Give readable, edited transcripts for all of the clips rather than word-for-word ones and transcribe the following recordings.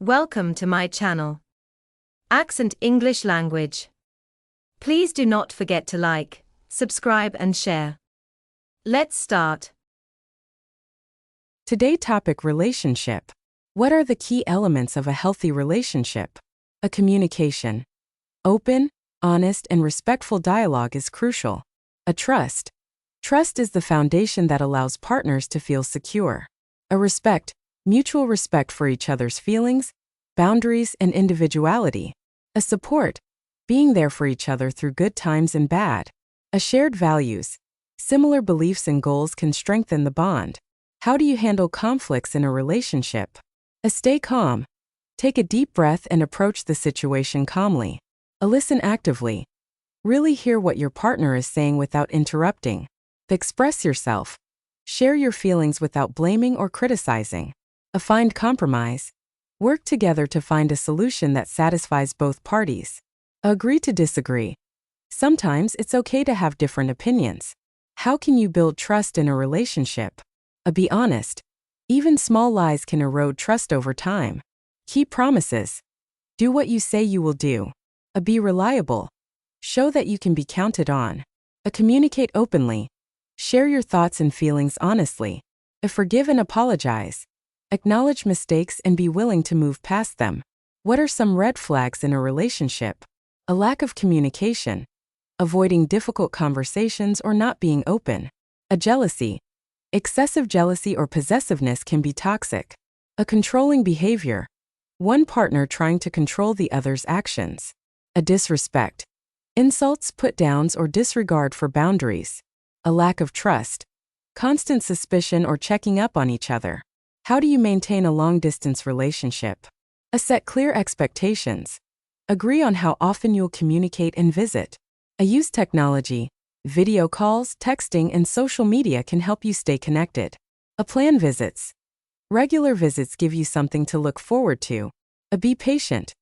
Welcome to my channel, Accent English Language. Please do not forget to like, subscribe and share. Let's start. Today topic: relationship. What are the key elements of a healthy relationship? A communication. Open, honest and respectful dialogue is crucial. A trust. Trust is the foundation that allows partners to feel secure. A respect. Mutual respect for each other's feelings, boundaries and individuality. A support. Being there for each other through good times and bad. A shared values. Similar beliefs and goals can strengthen the bond. How do you handle conflicts in a relationship? A stay calm. Take a deep breath and approach the situation calmly. A listen actively. Really hear what your partner is saying without interrupting. Express yourself. Share your feelings without blaming or criticizing. A find compromise. Work together to find a solution that satisfies both parties. Agree to disagree. Sometimes it's okay to have different opinions. How can you build trust in a relationship? Be honest. Even small lies can erode trust over time. Keep promises. Do what you say you will do. Be reliable. Show that you can be counted on. Communicate openly. Share your thoughts and feelings honestly. Forgive and apologize. Acknowledge mistakes and be willing to move past them. What are some red flags in a relationship? A lack of communication. Avoiding difficult conversations or not being open. A jealousy. Excessive jealousy or possessiveness can be toxic. A controlling behavior. One partner trying to control the other's actions. A disrespect. Insults, put-downs or disregard for boundaries. A lack of trust. Constant suspicion or checking up on each other. How do you maintain a long-distance relationship? Set clear expectations. Agree on how often you'll communicate and visit. Use technology. Video calls, texting, and social media can help you stay connected. Plan visits. Regular visits give you something to look forward to. Be patient.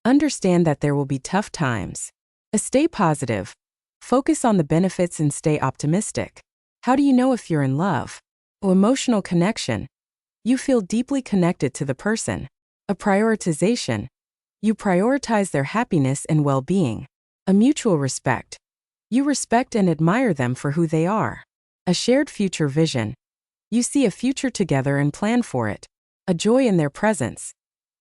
Understand that there will be tough times. Stay positive. Focus on the benefits and stay optimistic. How do you know if you're in love? Emotional connection. You feel deeply connected to the person. A prioritization. You prioritize their happiness and well-being. A mutual respect. You respect and admire them for who they are. A shared future vision. You see a future together and plan for it. A joy in their presence.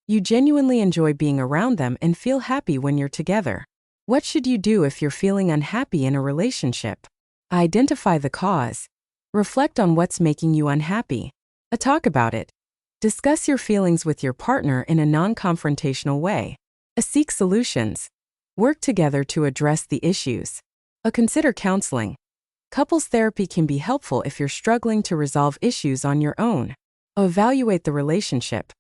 You genuinely enjoy being around them and feel happy when you're together. What should you do if you're feeling unhappy in a relationship? Identify the cause. Reflect on what's making you unhappy. Talk about it. Discuss your feelings with your partner in a non-confrontational way. Seek solutions. Work together to address the issues. Consider counseling. Couples therapy can be helpful if you're struggling to resolve issues on your own. Evaluate the relationship.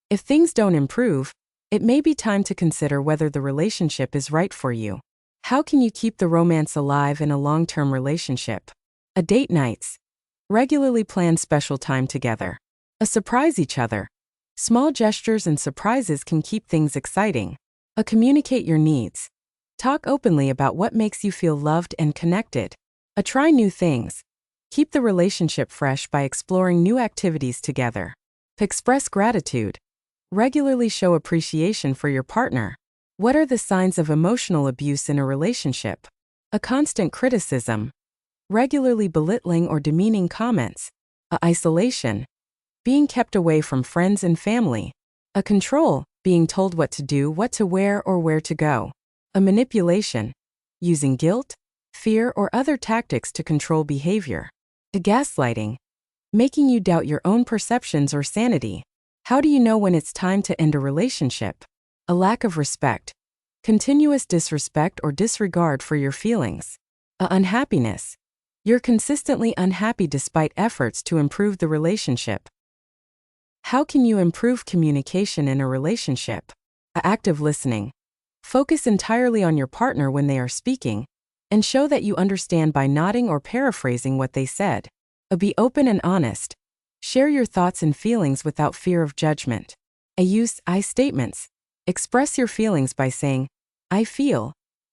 If things don't improve, it may be time to consider whether the relationship is right for you. How can you keep the romance alive in a long-term relationship? Date nights. Regularly plan special time together. Surprise each other. Small gestures and surprises can keep things exciting. Communicate your needs. Talk openly about what makes you feel loved and connected. Try new things. Keep the relationship fresh by exploring new activities together. Express gratitude. Regularly show appreciation for your partner. What are the signs of emotional abuse in a relationship? A constant criticism. Regularly belittling or demeaning comments. Isolation. Being kept away from friends and family. Control. Being told what to do, what to wear, or where to go. Manipulation. Using guilt, fear, or other tactics to control behavior. Gaslighting. Making you doubt your own perceptions or sanity. How do you know when it's time to end a relationship? A lack of respect. Continuous disrespect or disregard for your feelings. Unhappiness. You're consistently unhappy despite efforts to improve the relationship. How can you improve communication in a relationship? Active listening. Focus entirely on your partner when they are speaking, and show that you understand by nodding or paraphrasing what they said. Be open and honest. Share your thoughts and feelings without fear of judgment. Use I statements. Express your feelings by saying, I feel,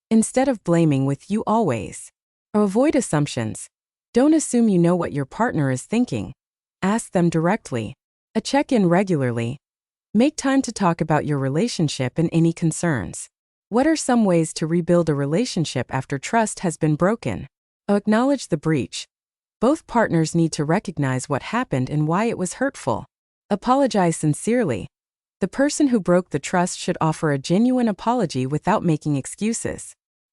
instead of blaming with you always. Avoid assumptions. Don't assume you know what your partner is thinking. Ask them directly. Check in regularly. Make time to talk about your relationship and any concerns. What are some ways to rebuild a relationship after trust has been broken? Acknowledge the breach. Both partners need to recognize what happened and why it was hurtful. Apologize sincerely. The person who broke the trust should offer a genuine apology without making excuses.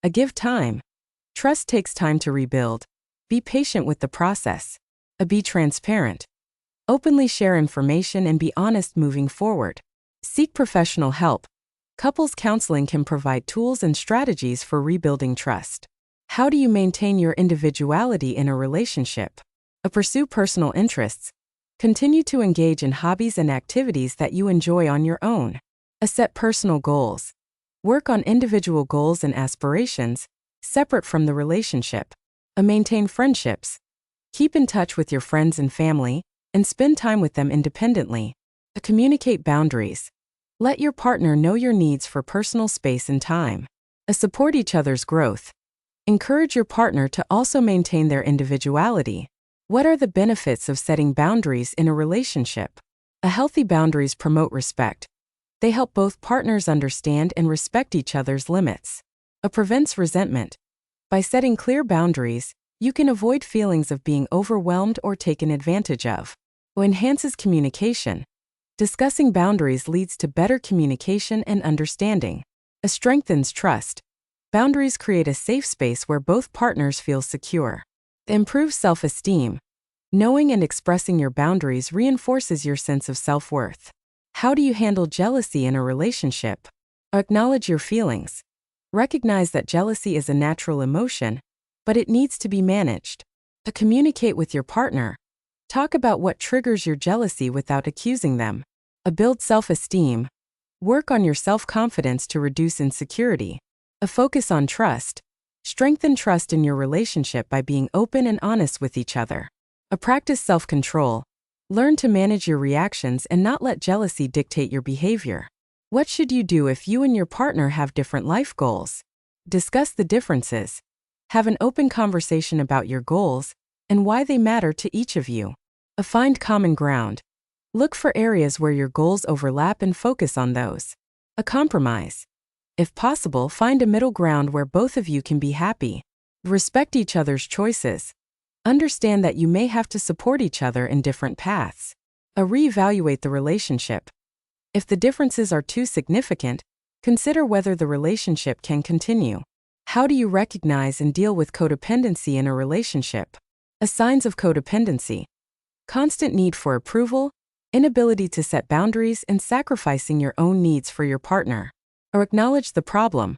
Give time. Trust takes time to rebuild. Be patient with the process. Be transparent. Openly share information and be honest moving forward. Seek professional help. Couples counseling can provide tools and strategies for rebuilding trust. How do you maintain your individuality in a relationship? Pursue personal interests. Continue to engage in hobbies and activities that you enjoy on your own. Set personal goals. Work on individual goals and aspirations, separate from the relationship. Maintain friendships. Keep in touch with your friends and family, and spend time with them independently. Communicate boundaries. Let your partner know your needs for personal space and time. Support each other's growth. Encourage your partner to also maintain their individuality. What are the benefits of setting boundaries in a relationship? Healthy boundaries promote respect. They help both partners understand and respect each other's limits. Prevents resentment. By setting clear boundaries, you can avoid feelings of being overwhelmed or taken advantage of. Enhances communication. Discussing boundaries leads to better communication and understanding. Strengthens trust. Boundaries create a safe space where both partners feel secure. Improves self-esteem. Knowing and expressing your boundaries reinforces your sense of self-worth. How do you handle jealousy in a relationship? Acknowledge your feelings. Recognize that jealousy is a natural emotion, but it needs to be managed. Communicate with your partner. Talk about what triggers your jealousy without accusing them. Build self-esteem. Work on your self-confidence to reduce insecurity. Focus on trust. Strengthen trust in your relationship by being open and honest with each other. Practice self-control. Learn to manage your reactions and not let jealousy dictate your behavior. What should you do if you and your partner have different life goals? Discuss the differences. Have an open conversation about your goals and why they matter to each of you. Find common ground. Look for areas where your goals overlap and focus on those. Compromise. If possible, find a middle ground where both of you can be happy. Respect each other's choices. Understand that you may have to support each other in different paths. Reevaluate the relationship. If the differences are too significant, consider whether the relationship can continue. How do you recognize and deal with codependency in a relationship? Signs of codependency. Constant need for approval, inability to set boundaries, and sacrificing your own needs for your partner. Acknowledge the problem.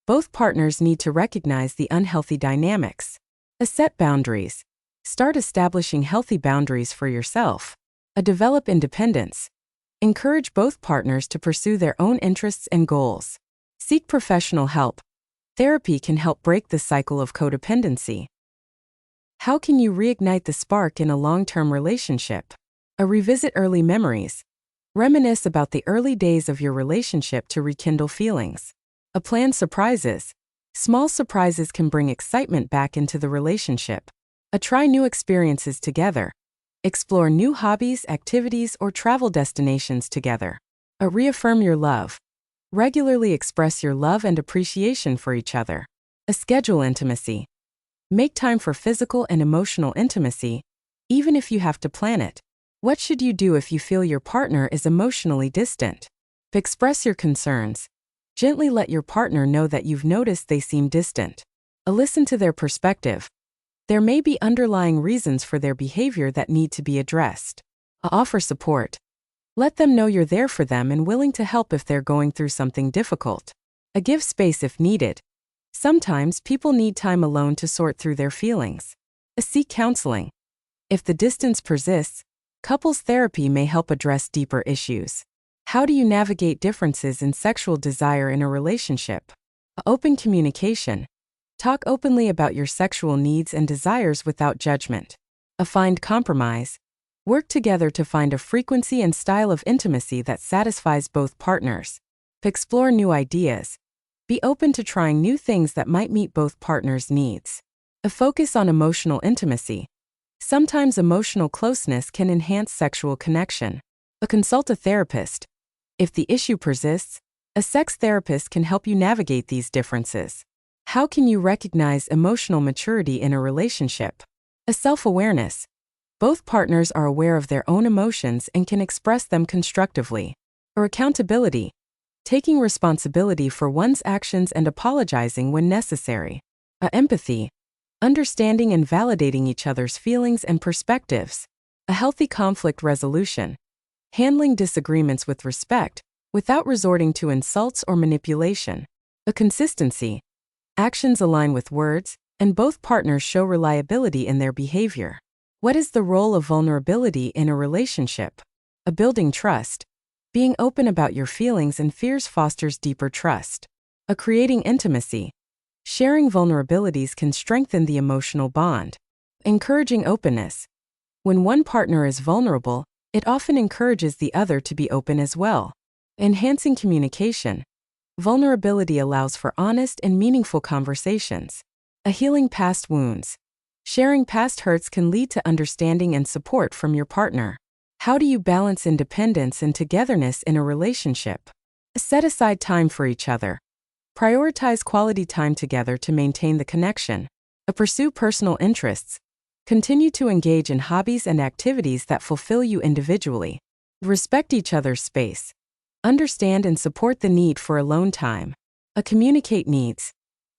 Both partners need to recognize the unhealthy dynamics. Set boundaries. Start establishing healthy boundaries for yourself. Develop independence. Encourage both partners to pursue their own interests and goals. Seek professional help. Therapy can help break the cycle of codependency. How can you reignite the spark in a long-term relationship? Revisit early memories. Reminisce about the early days of your relationship to rekindle feelings. Plan surprises. Small surprises can bring excitement back into the relationship. Try new experiences together. Explore new hobbies, activities, or travel destinations together. Reaffirm your love. Regularly express your love and appreciation for each other. Schedule intimacy. Make time for physical and emotional intimacy, even if you have to plan it. What should you do if you feel your partner is emotionally distant? Express your concerns. Gently let your partner know that you've noticed they seem distant. Listen to their perspective. There may be underlying reasons for their behavior that need to be addressed. Offer support. Let them know you're there for them and willing to help if they're going through something difficult. Give space if needed. Sometimes people need time alone to sort through their feelings. Seek counseling. If the distance persists, couples therapy may help address deeper issues. How do you navigate differences in sexual desire in a relationship? Open communication. Talk openly about your sexual needs and desires without judgment. Find compromise. Work together to find a frequency and style of intimacy that satisfies both partners. Explore new ideas. Be open to trying new things that might meet both partners' needs. Focus on emotional intimacy. Sometimes emotional closeness can enhance sexual connection. Consult a therapist. If the issue persists, a sex therapist can help you navigate these differences. How can you recognize emotional maturity in a relationship? A self-awareness. Both partners are aware of their own emotions and can express them constructively. Or accountability. Taking responsibility for one's actions and apologizing when necessary. A empathy. Understanding and validating each other's feelings and perspectives. A healthy conflict resolution. Handling disagreements with respect, without resorting to insults or manipulation. A consistency. Actions align with words, and both partners show reliability in their behavior. What is the role of vulnerability in a relationship? A building trust. Being open about your feelings and fears fosters deeper trust. A creating intimacy. Sharing vulnerabilities can strengthen the emotional bond. Encouraging openness. When one partner is vulnerable, it often encourages the other to be open as well. Enhancing communication. Vulnerability allows for honest and meaningful conversations. A healing past wounds. Sharing past hurts can lead to understanding and support from your partner. How do you balance independence and togetherness in a relationship? Set aside time for each other. Prioritize quality time together to maintain the connection. Pursue personal interests. Continue to engage in hobbies and activities that fulfill you individually. Respect each other's space. Understand and support the need for alone time. Communicate needs.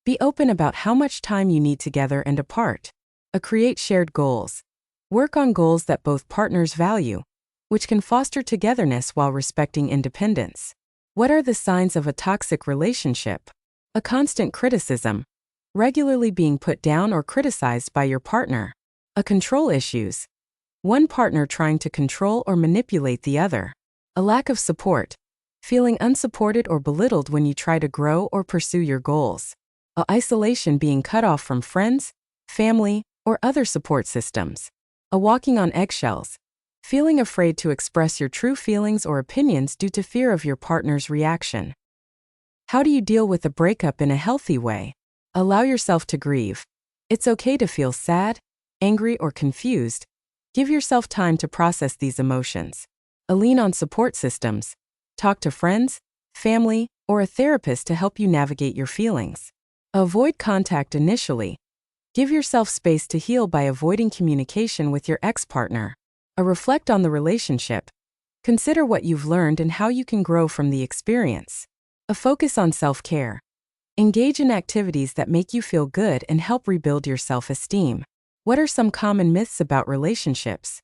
Be open about how much time you need together and apart. Create shared goals. Work on goals that both partners value, which can foster togetherness while respecting independence. What are the signs of a toxic relationship? A constant criticism. Regularly being put down or criticized by your partner. Control issues. One partner trying to control or manipulate the other. A lack of support. Feeling unsupported or belittled when you try to grow or pursue your goals. Isolation, being cut off from friends, family, or other support systems. Walking on eggshells. Feeling afraid to express your true feelings or opinions due to fear of your partner's reaction. How do you deal with a breakup in a healthy way? Allow yourself to grieve. It's okay to feel sad, angry, or confused. Give yourself time to process these emotions. Lean on support systems. Talk to friends, family, or a therapist to help you navigate your feelings. Avoid contact initially. Give yourself space to heal by avoiding communication with your ex-partner. Reflect on the relationship. Consider what you've learned and how you can grow from the experience. Focus on self-care. Engage in activities that make you feel good and help rebuild your self-esteem. What are some common myths about relationships?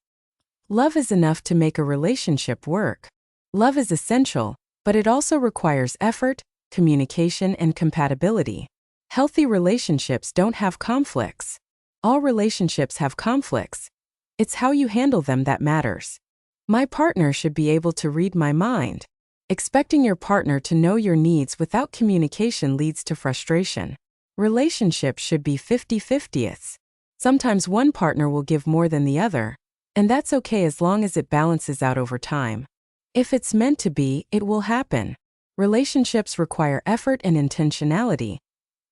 Love is enough to make a relationship work. Love is essential, but it also requires effort, communication, and compatibility. Healthy relationships don't have conflicts. All relationships have conflicts. It's how you handle them that matters. My partner should be able to read my mind. Expecting your partner to know your needs without communication leads to frustration. Relationships should be 50-50. Sometimes one partner will give more than the other, and that's okay as long as it balances out over time. If it's meant to be, it will happen. Relationships require effort and intentionality.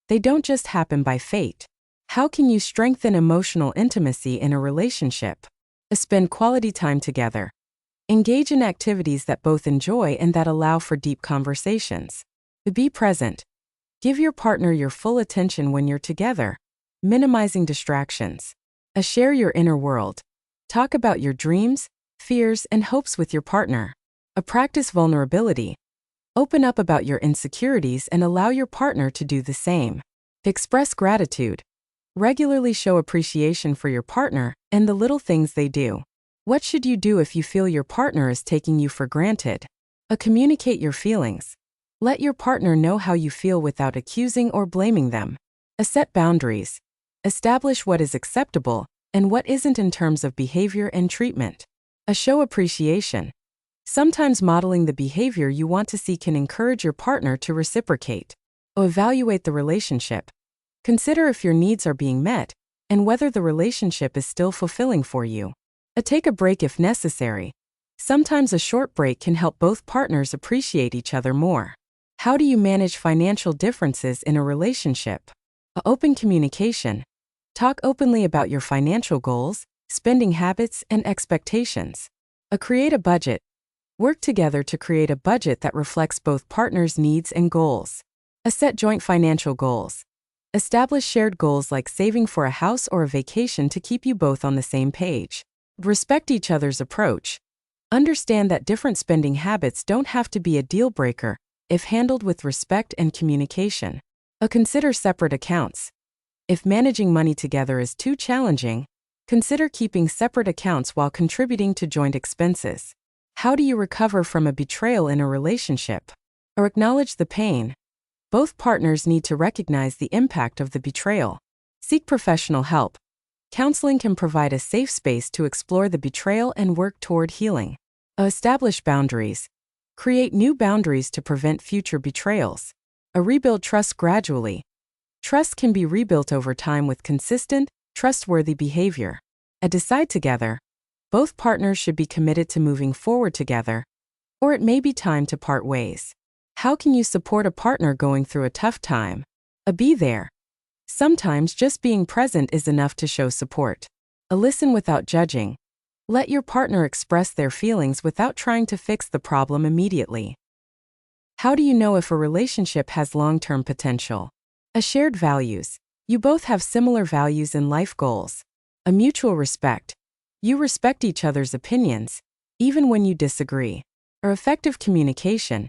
They don't just happen by fate. How can you strengthen emotional intimacy in a relationship? Spend quality time together. Engage in activities that both enjoy and that allow for deep conversations. Be present. Give your partner your full attention when you're together, minimizing distractions. Share your inner world. Talk about your dreams, fears, and hopes with your partner. Practice vulnerability. Open up about your insecurities and allow your partner to do the same. Express gratitude. Regularly show appreciation for your partner and the little things they do. What should you do if you feel your partner is taking you for granted? Communicate your feelings. Let your partner know how you feel without accusing or blaming them. Set boundaries. Establish what is acceptable and what isn't in terms of behavior and treatment. Show appreciation. Sometimes modeling the behavior you want to see can encourage your partner to reciprocate. Evaluate the relationship. Consider if your needs are being met and whether the relationship is still fulfilling for you. Take a break if necessary. Sometimes a short break can help both partners appreciate each other more. How do you manage financial differences in a relationship? Open communication. Talk openly about your financial goals, spending habits, and expectations. Create a budget. Work together to create a budget that reflects both partners' needs and goals. Set joint financial goals. Establish shared goals like saving for a house or a vacation to keep you both on the same page. Respect each other's approach. Understand that different spending habits don't have to be a deal breaker if handled with respect and communication. Consider separate accounts. If managing money together is too challenging, consider keeping separate accounts while contributing to joint expenses. How do you recover from a betrayal in a relationship? Or acknowledge the pain? Both partners need to recognize the impact of the betrayal. Seek professional help. Counseling can provide a safe space to explore the betrayal and work toward healing. Establish boundaries. Create new boundaries to prevent future betrayals. Rebuild trust gradually. Trust can be rebuilt over time with consistent, trustworthy behavior. Decide together. Both partners should be committed to moving forward together, or it may be time to part ways. How can you support a partner going through a tough time? Be there. Sometimes just being present is enough to show support. Listen without judging. Let your partner express their feelings without trying to fix the problem immediately. How do you know if a relationship has long-term potential? Shared values. You both have similar values and life goals. Mutual respect. You respect each other's opinions, even when you disagree. Effective communication.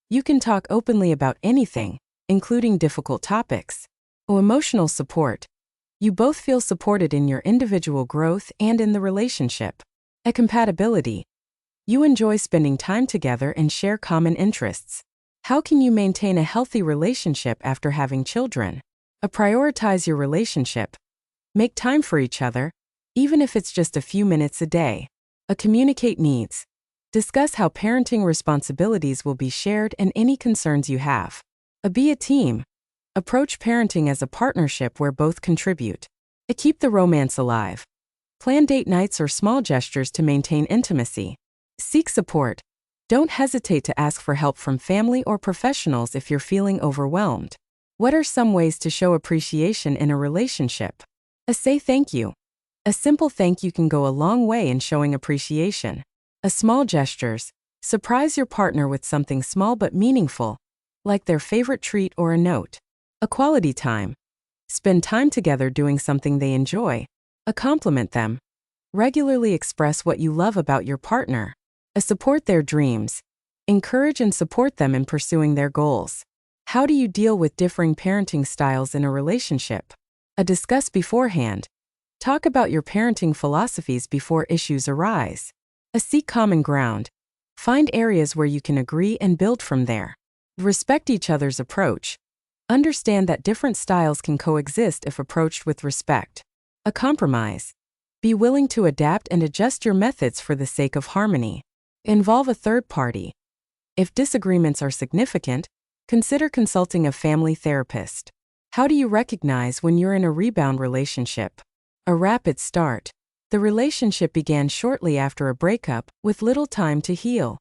You can talk openly about anything, including difficult topics. Emotional support. You both feel supported in your individual growth and in the relationship. Compatibility. You enjoy spending time together and share common interests. How can you maintain a healthy relationship after having children? Prioritize your relationship. Make time for each other, even if it's just a few minutes a day. Communicate needs. Discuss how parenting responsibilities will be shared and any concerns you have. Be a team. Approach parenting as a partnership where both contribute. Keep the romance alive. Plan date nights or small gestures to maintain intimacy. Seek support. Don't hesitate to ask for help from family or professionals if you're feeling overwhelmed. What are some ways to show appreciation in a relationship? Say thank you. A simple thank you can go a long way in showing appreciation. Small gestures. Surprise your partner with something small but meaningful, like their favorite treat or a note. Quality time. Spend time together doing something they enjoy. Compliment them. Regularly express what you love about your partner. Support their dreams. Encourage and support them in pursuing their goals. How do you deal with differing parenting styles in a relationship? Discuss beforehand. Talk about your parenting philosophies before issues arise. Seek common ground. Find areas where you can agree and build from there. Respect each other's approach. Understand that different styles can coexist if approached with respect. Compromise. Be willing to adapt and adjust your methods for the sake of harmony. Involve a third party. If disagreements are significant, consider consulting a family therapist. How do you recognize when you're in a rebound relationship? A rapid start. The relationship began shortly after a breakup, with little time to heal.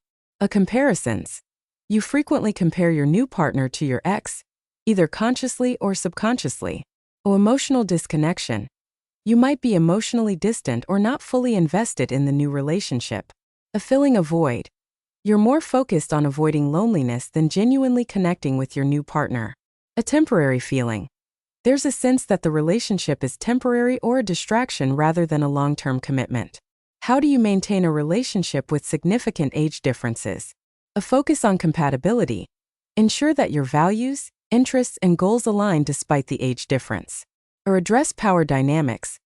Comparisons. You frequently compare your new partner to your ex, either consciously or subconsciously. Emotional disconnection. You might be emotionally distant or not fully invested in the new relationship. Filling a void. You're more focused on avoiding loneliness than genuinely connecting with your new partner. A temporary feeling. There's a sense that the relationship is temporary or a distraction rather than a long-term commitment. How do you maintain a relationship with significant age differences? A focus on compatibility. Ensure that your values, interests, and goals align despite the age difference. Or address power dynamics.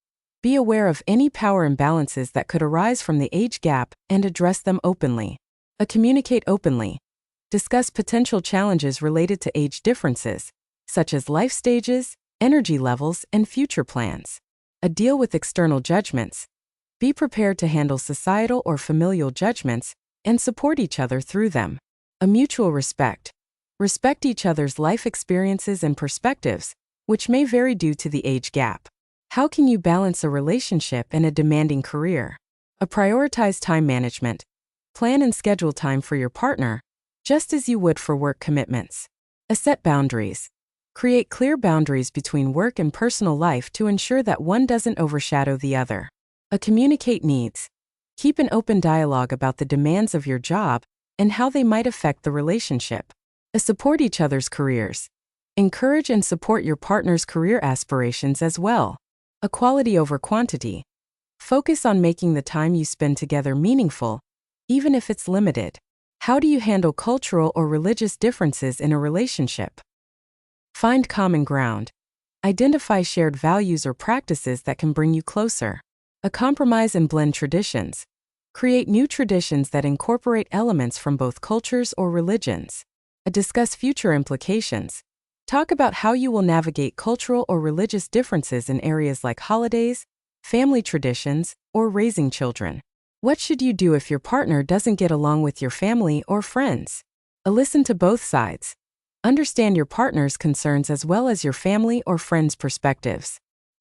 Be aware of any power imbalances that could arise from the age gap and address them openly. Communicate openly. Discuss potential challenges related to age differences, such as life stages, energy levels, and future plans. Deal with external judgments. Be prepared to handle societal or familial judgments and support each other through them. A mutual respect. Respect each other's life experiences and perspectives, which may vary due to the age gap. How can you balance a relationship and a demanding career? Prioritize time management. Plan and schedule time for your partner, just as you would for work commitments. Set boundaries. Create clear boundaries between work and personal life to ensure that one doesn't overshadow the other. Communicate needs. Keep an open dialogue about the demands of your job and how they might affect the relationship. Support each other's careers. Encourage and support your partner's career aspirations as well. Quality over quantity. Focus on making the time you spend together meaningful, even if it's limited. How do you handle cultural or religious differences in a relationship? Find common ground. Identify shared values or practices that can bring you closer. Compromise and blend traditions. Create new traditions that incorporate elements from both cultures or religions. Discuss future implications. Talk about how you will navigate cultural or religious differences in areas like holidays, family traditions, or raising children. What should you do if your partner doesn't get along with your family or friends? Listen to both sides. Understand your partner's concerns as well as your family or friends' perspectives.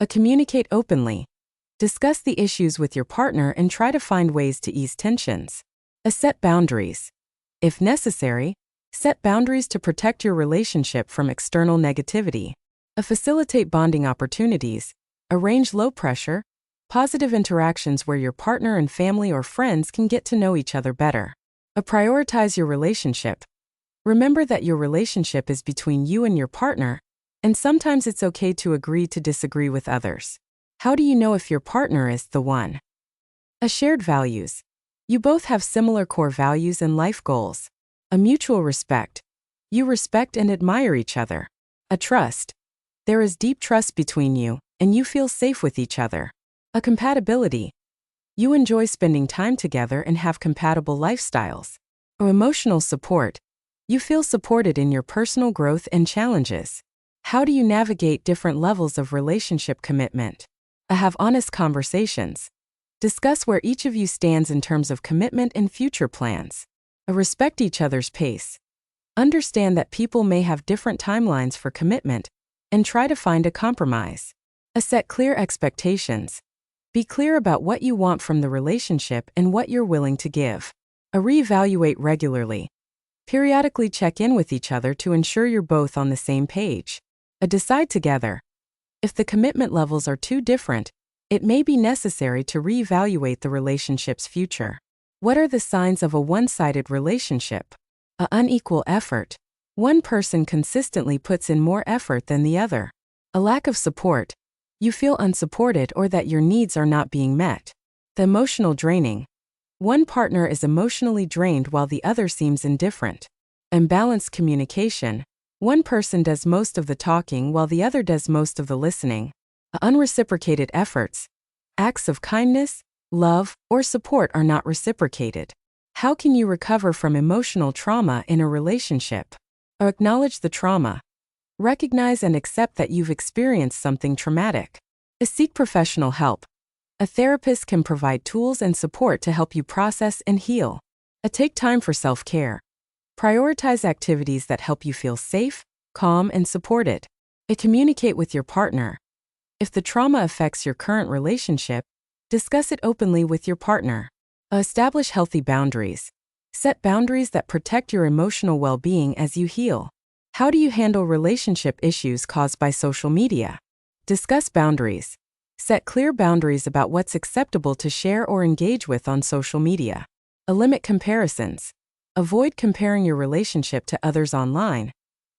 Communicate openly. Discuss the issues with your partner and try to find ways to ease tensions. Set boundaries. If necessary, set boundaries to protect your relationship from external negativity. Facilitate bonding opportunities. Arrange low-pressure, positive interactions where your partner and family or friends can get to know each other better. Prioritize your relationship. Remember that your relationship is between you and your partner, and sometimes it's okay to agree to disagree with others. How do you know if your partner is the one? Shared values. You both have similar core values and life goals. Mutual respect. You respect and admire each other. Trust. There is deep trust between you, and you feel safe with each other. Compatibility. You enjoy spending time together and have compatible lifestyles. Emotional support. You feel supported in your personal growth and challenges. How do you navigate different levels of relationship commitment? Have honest conversations. Discuss where each of you stands in terms of commitment and future plans. Respect each other's pace. Understand that people may have different timelines for commitment, and try to find a compromise. Set clear expectations. Be clear about what you want from the relationship and what you're willing to give. Reevaluate regularly. Periodically check in with each other to ensure you're both on the same page. Decide together. If the commitment levels are too different, it may be necessary to reevaluate the relationship's future. What are the signs of a one-sided relationship? Unequal effort. One person consistently puts in more effort than the other. A lack of support. You feel unsupported or that your needs are not being met. The emotional draining. One partner is emotionally drained while the other seems indifferent. Imbalanced communication. One person does most of the talking while the other does most of the listening. Unreciprocated efforts. Acts of kindness, love, or support are not reciprocated. How can you recover from emotional trauma in a relationship? Acknowledge the trauma. Recognize and accept that you've experienced something traumatic. Seek professional help. A therapist can provide tools and support to help you process and heal. Take time for self-care. Prioritize activities that help you feel safe, calm, and supported. Communicate with your partner. If the trauma affects your current relationship, discuss it openly with your partner. Establish healthy boundaries. Set boundaries that protect your emotional well-being as you heal. How do you handle relationship issues caused by social media? Discuss boundaries. Set clear boundaries about what's acceptable to share or engage with on social media. Limit comparisons. Avoid comparing your relationship to others online.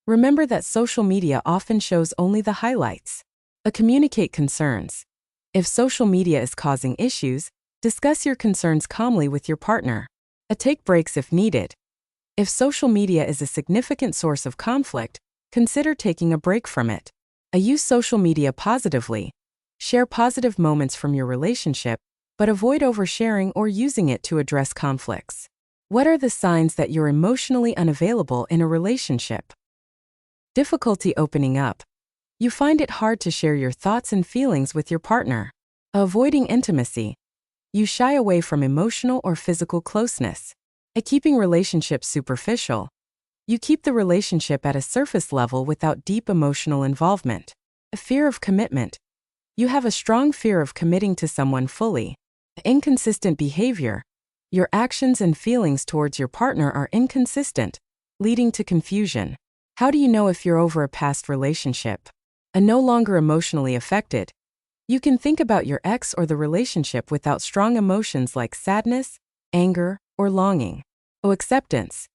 Remember that social media often shows only the highlights. Communicate concerns. If social media is causing issues, discuss your concerns calmly with your partner. Take breaks if needed. If social media is a significant source of conflict, consider taking a break from it. Use social media positively. Share positive moments from your relationship, but avoid oversharing or using it to address conflicts. What are the signs that you're emotionally unavailable in a relationship? Difficulty opening up. You find it hard to share your thoughts and feelings with your partner. Avoiding intimacy. You shy away from emotional or physical closeness. Keeping relationships superficial. You keep the relationship at a surface level without deep emotional involvement. A fear of commitment. You have a strong fear of committing to someone fully. Inconsistent behavior. Your actions and feelings towards your partner are inconsistent, leading to confusion. How do you know if you're over a past relationship? No longer emotionally affected. You can think about your ex or the relationship without strong emotions like sadness, anger, or longing. Acceptance.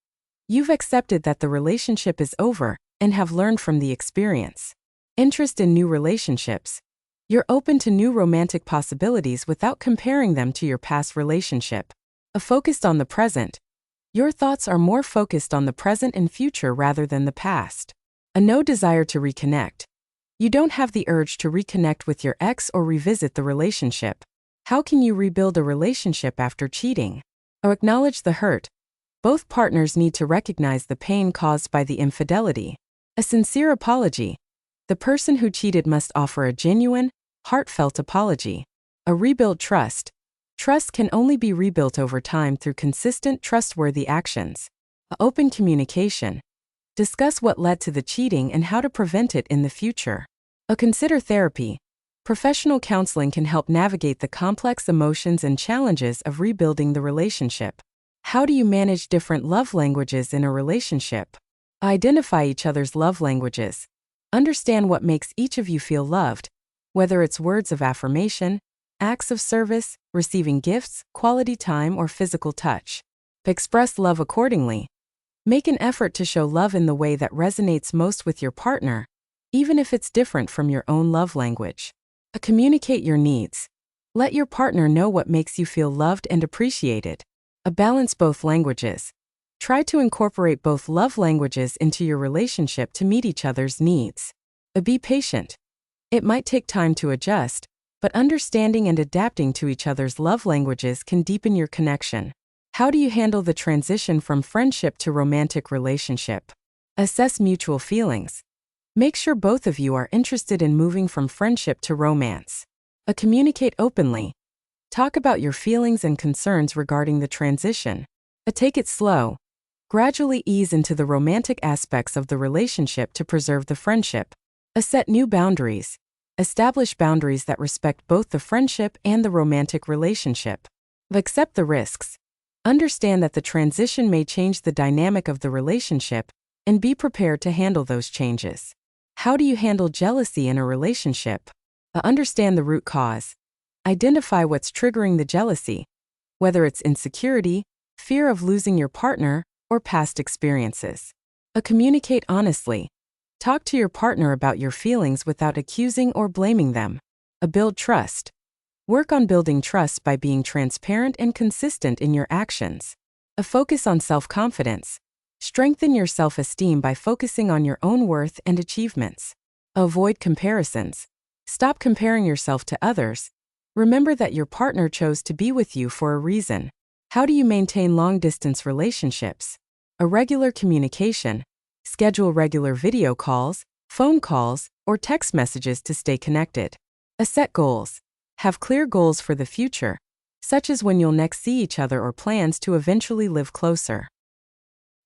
You've accepted that the relationship is over and have learned from the experience. Interest in new relationships. You're open to new romantic possibilities without comparing them to your past relationship. Focused on the present. Your thoughts are more focused on the present and future rather than the past. No desire to reconnect. You don't have the urge to reconnect with your ex or revisit the relationship. How can you rebuild a relationship after cheating? Acknowledge the hurt. Both partners need to recognize the pain caused by the infidelity. A sincere apology. The person who cheated must offer a genuine, heartfelt apology. Rebuild trust. Trust can only be rebuilt over time through consistent, trustworthy actions. Open communication. Discuss what led to the cheating and how to prevent it in the future. Consider therapy. Professional counseling can help navigate the complex emotions and challenges of rebuilding the relationship. How do you manage different love languages in a relationship? Identify each other's love languages. Understand what makes each of you feel loved, whether it's words of affirmation, acts of service, receiving gifts, quality time, or physical touch. Express love accordingly. Make an effort to show love in the way that resonates most with your partner, even if it's different from your own love language. Communicate your needs. Let your partner know what makes you feel loved and appreciated. Balance both languages. Try to incorporate both love languages into your relationship to meet each other's needs. Be patient. It might take time to adjust, but understanding and adapting to each other's love languages can deepen your connection. How do you handle the transition from friendship to romantic relationship? Assess mutual feelings. Make sure both of you are interested in moving from friendship to romance. Communicate openly. Talk about your feelings and concerns regarding the transition. Take it slow. Gradually ease into the romantic aspects of the relationship to preserve the friendship. Set new boundaries. Establish boundaries that respect both the friendship and the romantic relationship. Accept the risks. Understand that the transition may change the dynamic of the relationship, and be prepared to handle those changes. How do you handle jealousy in a relationship? Understand the root cause. Identify what's triggering the jealousy, whether it's insecurity, fear of losing your partner, or past experiences. Communicate honestly. Talk to your partner about your feelings without accusing or blaming them. Build trust. Work on building trust by being transparent and consistent in your actions. Focus on self-confidence. Strengthen your self-esteem by focusing on your own worth and achievements. Avoid comparisons. Stop comparing yourself to others. Remember that your partner chose to be with you for a reason. How do you maintain long-distance relationships? Regular communication. Schedule regular video calls, phone calls, or text messages to stay connected. Set goals. Have clear goals for the future, such as when you'll next see each other or plans to eventually live closer.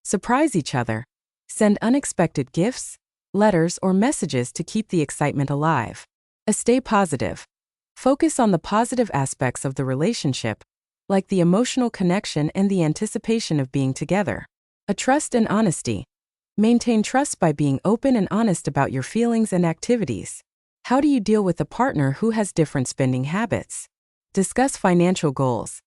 Surprise each other. Send unexpected gifts, letters, or messages to keep the excitement alive. Stay positive. Focus on the positive aspects of the relationship, like the emotional connection and the anticipation of being together. Trust and honesty. Maintain trust by being open and honest about your feelings and activities. How do you deal with a partner who has different spending habits? Discuss financial goals.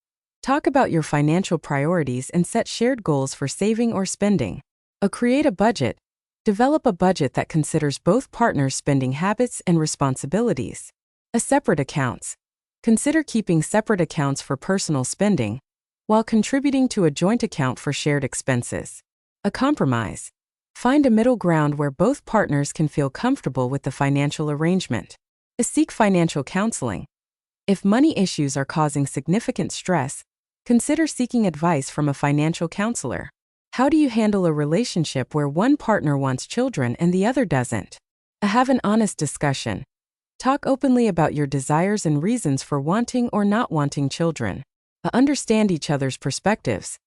Talk about your financial priorities and set shared goals for saving or spending. Create a budget. Develop a budget that considers both partners' spending habits and responsibilities. Separate accounts. Consider keeping separate accounts for personal spending, while contributing to a joint account for shared expenses. A compromise. Find a middle ground where both partners can feel comfortable with the financial arrangement. Seek financial counseling. If money issues are causing significant stress, consider seeking advice from a financial counselor. How do you handle a relationship where one partner wants children and the other doesn't? Have an honest discussion. Talk openly about your desires and reasons for wanting or not wanting children. Understand each other's perspectives.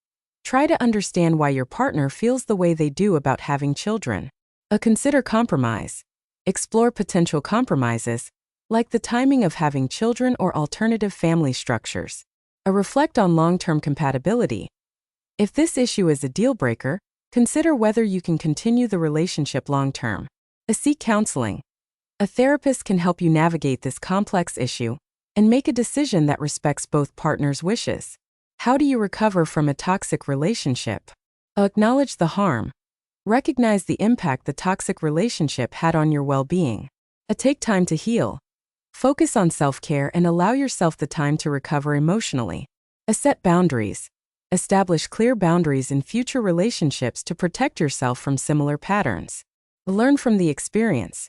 Try to understand why your partner feels the way they do about having children. Consider compromise. Explore potential compromises, like the timing of having children or alternative family structures. Reflect on long-term compatibility. If this issue is a deal breaker, consider whether you can continue the relationship long-term. Seek counseling. A therapist can help you navigate this complex issue and make a decision that respects both partners' wishes. How do you recover from a toxic relationship? Acknowledge the harm. Recognize the impact the toxic relationship had on your well-being. Take time to heal. Focus on self-care and allow yourself the time to recover emotionally. Set boundaries. Establish clear boundaries in future relationships to protect yourself from similar patterns. Learn from the experience.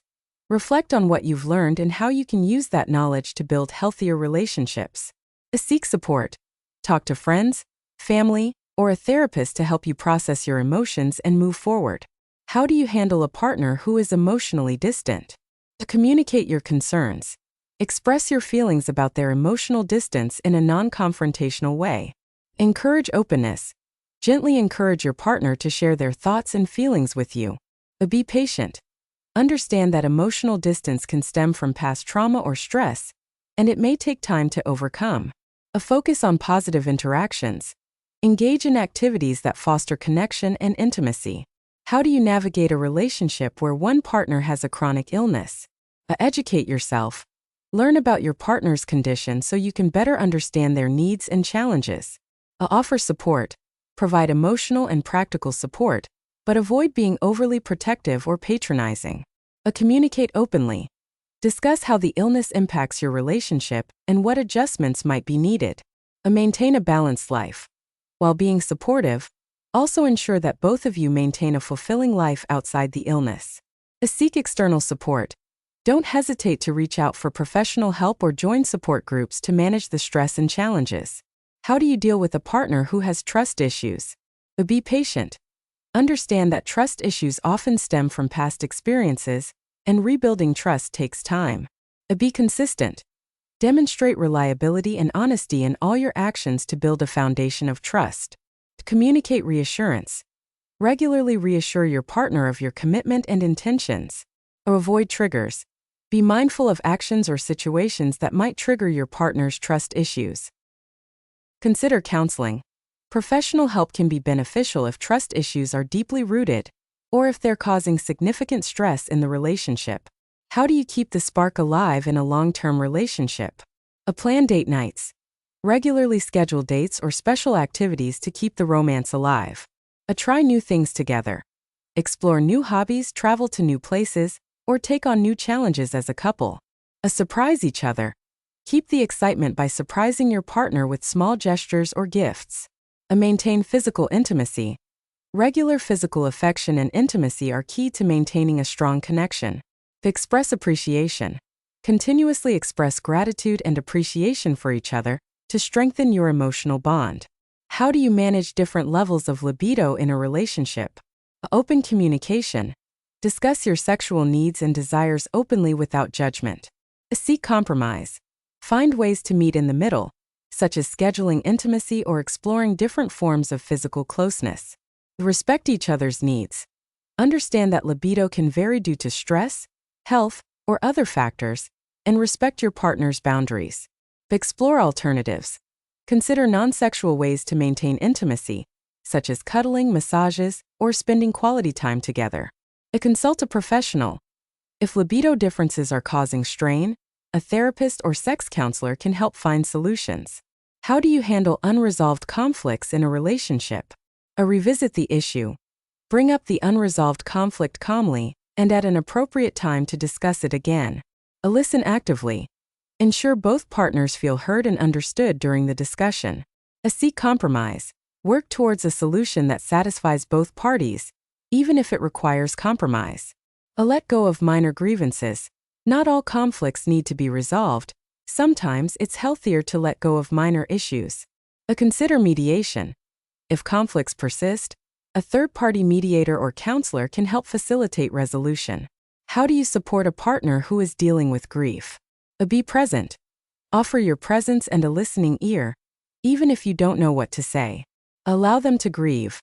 Reflect on what you've learned and how you can use that knowledge to build healthier relationships. Seek support. Talk to friends, family, or a therapist to help you process your emotions and move forward. How do you handle a partner who is emotionally distant? Communicate your concerns. Express your feelings about their emotional distance in a non-confrontational way. Encourage openness. Gently encourage your partner to share their thoughts and feelings with you. Be patient. Understand that emotional distance can stem from past trauma or stress, and it may take time to overcome. Focus on positive interactions. Engage in activities that foster connection and intimacy. How do you navigate a relationship where one partner has a chronic illness? Educate yourself. Learn about your partner's condition so you can better understand their needs and challenges. Offer support. Provide emotional and practical support, but avoid being overly protective or patronizing. Communicate openly. Discuss how the illness impacts your relationship and what adjustments might be needed. Maintain a balanced life. While being supportive, also ensure that both of you maintain a fulfilling life outside the illness. Seek external support. Don't hesitate to reach out for professional help or join support groups to manage the stress and challenges. How do you deal with a partner who has trust issues? Be patient. Understand that trust issues often stem from past experiences, and rebuilding trust takes time. Be consistent. Demonstrate reliability and honesty in all your actions to build a foundation of trust. Communicate reassurance. Regularly reassure your partner of your commitment and intentions. Avoid triggers. Be mindful of actions or situations that might trigger your partner's trust issues. Consider counseling. Professional help can be beneficial if trust issues are deeply rooted, or if they're causing significant stress in the relationship. How do you keep the spark alive in a long-term relationship? Plan date nights. Regularly schedule dates or special activities to keep the romance alive. Try new things together. Explore new hobbies, travel to new places, or take on new challenges as a couple. Surprise each other. Keep the excitement by surprising your partner with small gestures or gifts. Maintain physical intimacy. Regular physical affection and intimacy are key to maintaining a strong connection. Express appreciation. Continuously express gratitude and appreciation for each other to strengthen your emotional bond. How do you manage different levels of libido in a relationship? Open communication. Discuss your sexual needs and desires openly without judgment. Seek compromise. Find ways to meet in the middle, such as scheduling intimacy or exploring different forms of physical closeness. Respect each other's needs. Understand that libido can vary due to stress, health, or other factors, and respect your partner's boundaries. Explore alternatives. Consider non-sexual ways to maintain intimacy, such as cuddling, massages, or spending quality time together. Consult a professional. If libido differences are causing strain, a therapist or sex counselor can help find solutions. How do you handle unresolved conflicts in a relationship? Revisit the issue. Bring up the unresolved conflict calmly and at an appropriate time to discuss it again. Listen actively. Ensure both partners feel heard and understood during the discussion. Seek compromise. Work towards a solution that satisfies both parties, even if it requires compromise. Let go of minor grievances. Not all conflicts need to be resolved. Sometimes it's healthier to let go of minor issues. Consider mediation. If conflicts persist, a third-party mediator or counselor can help facilitate resolution. How do you support a partner who is dealing with grief? Be present. Offer your presence and a listening ear, even if you don't know what to say. Allow them to grieve.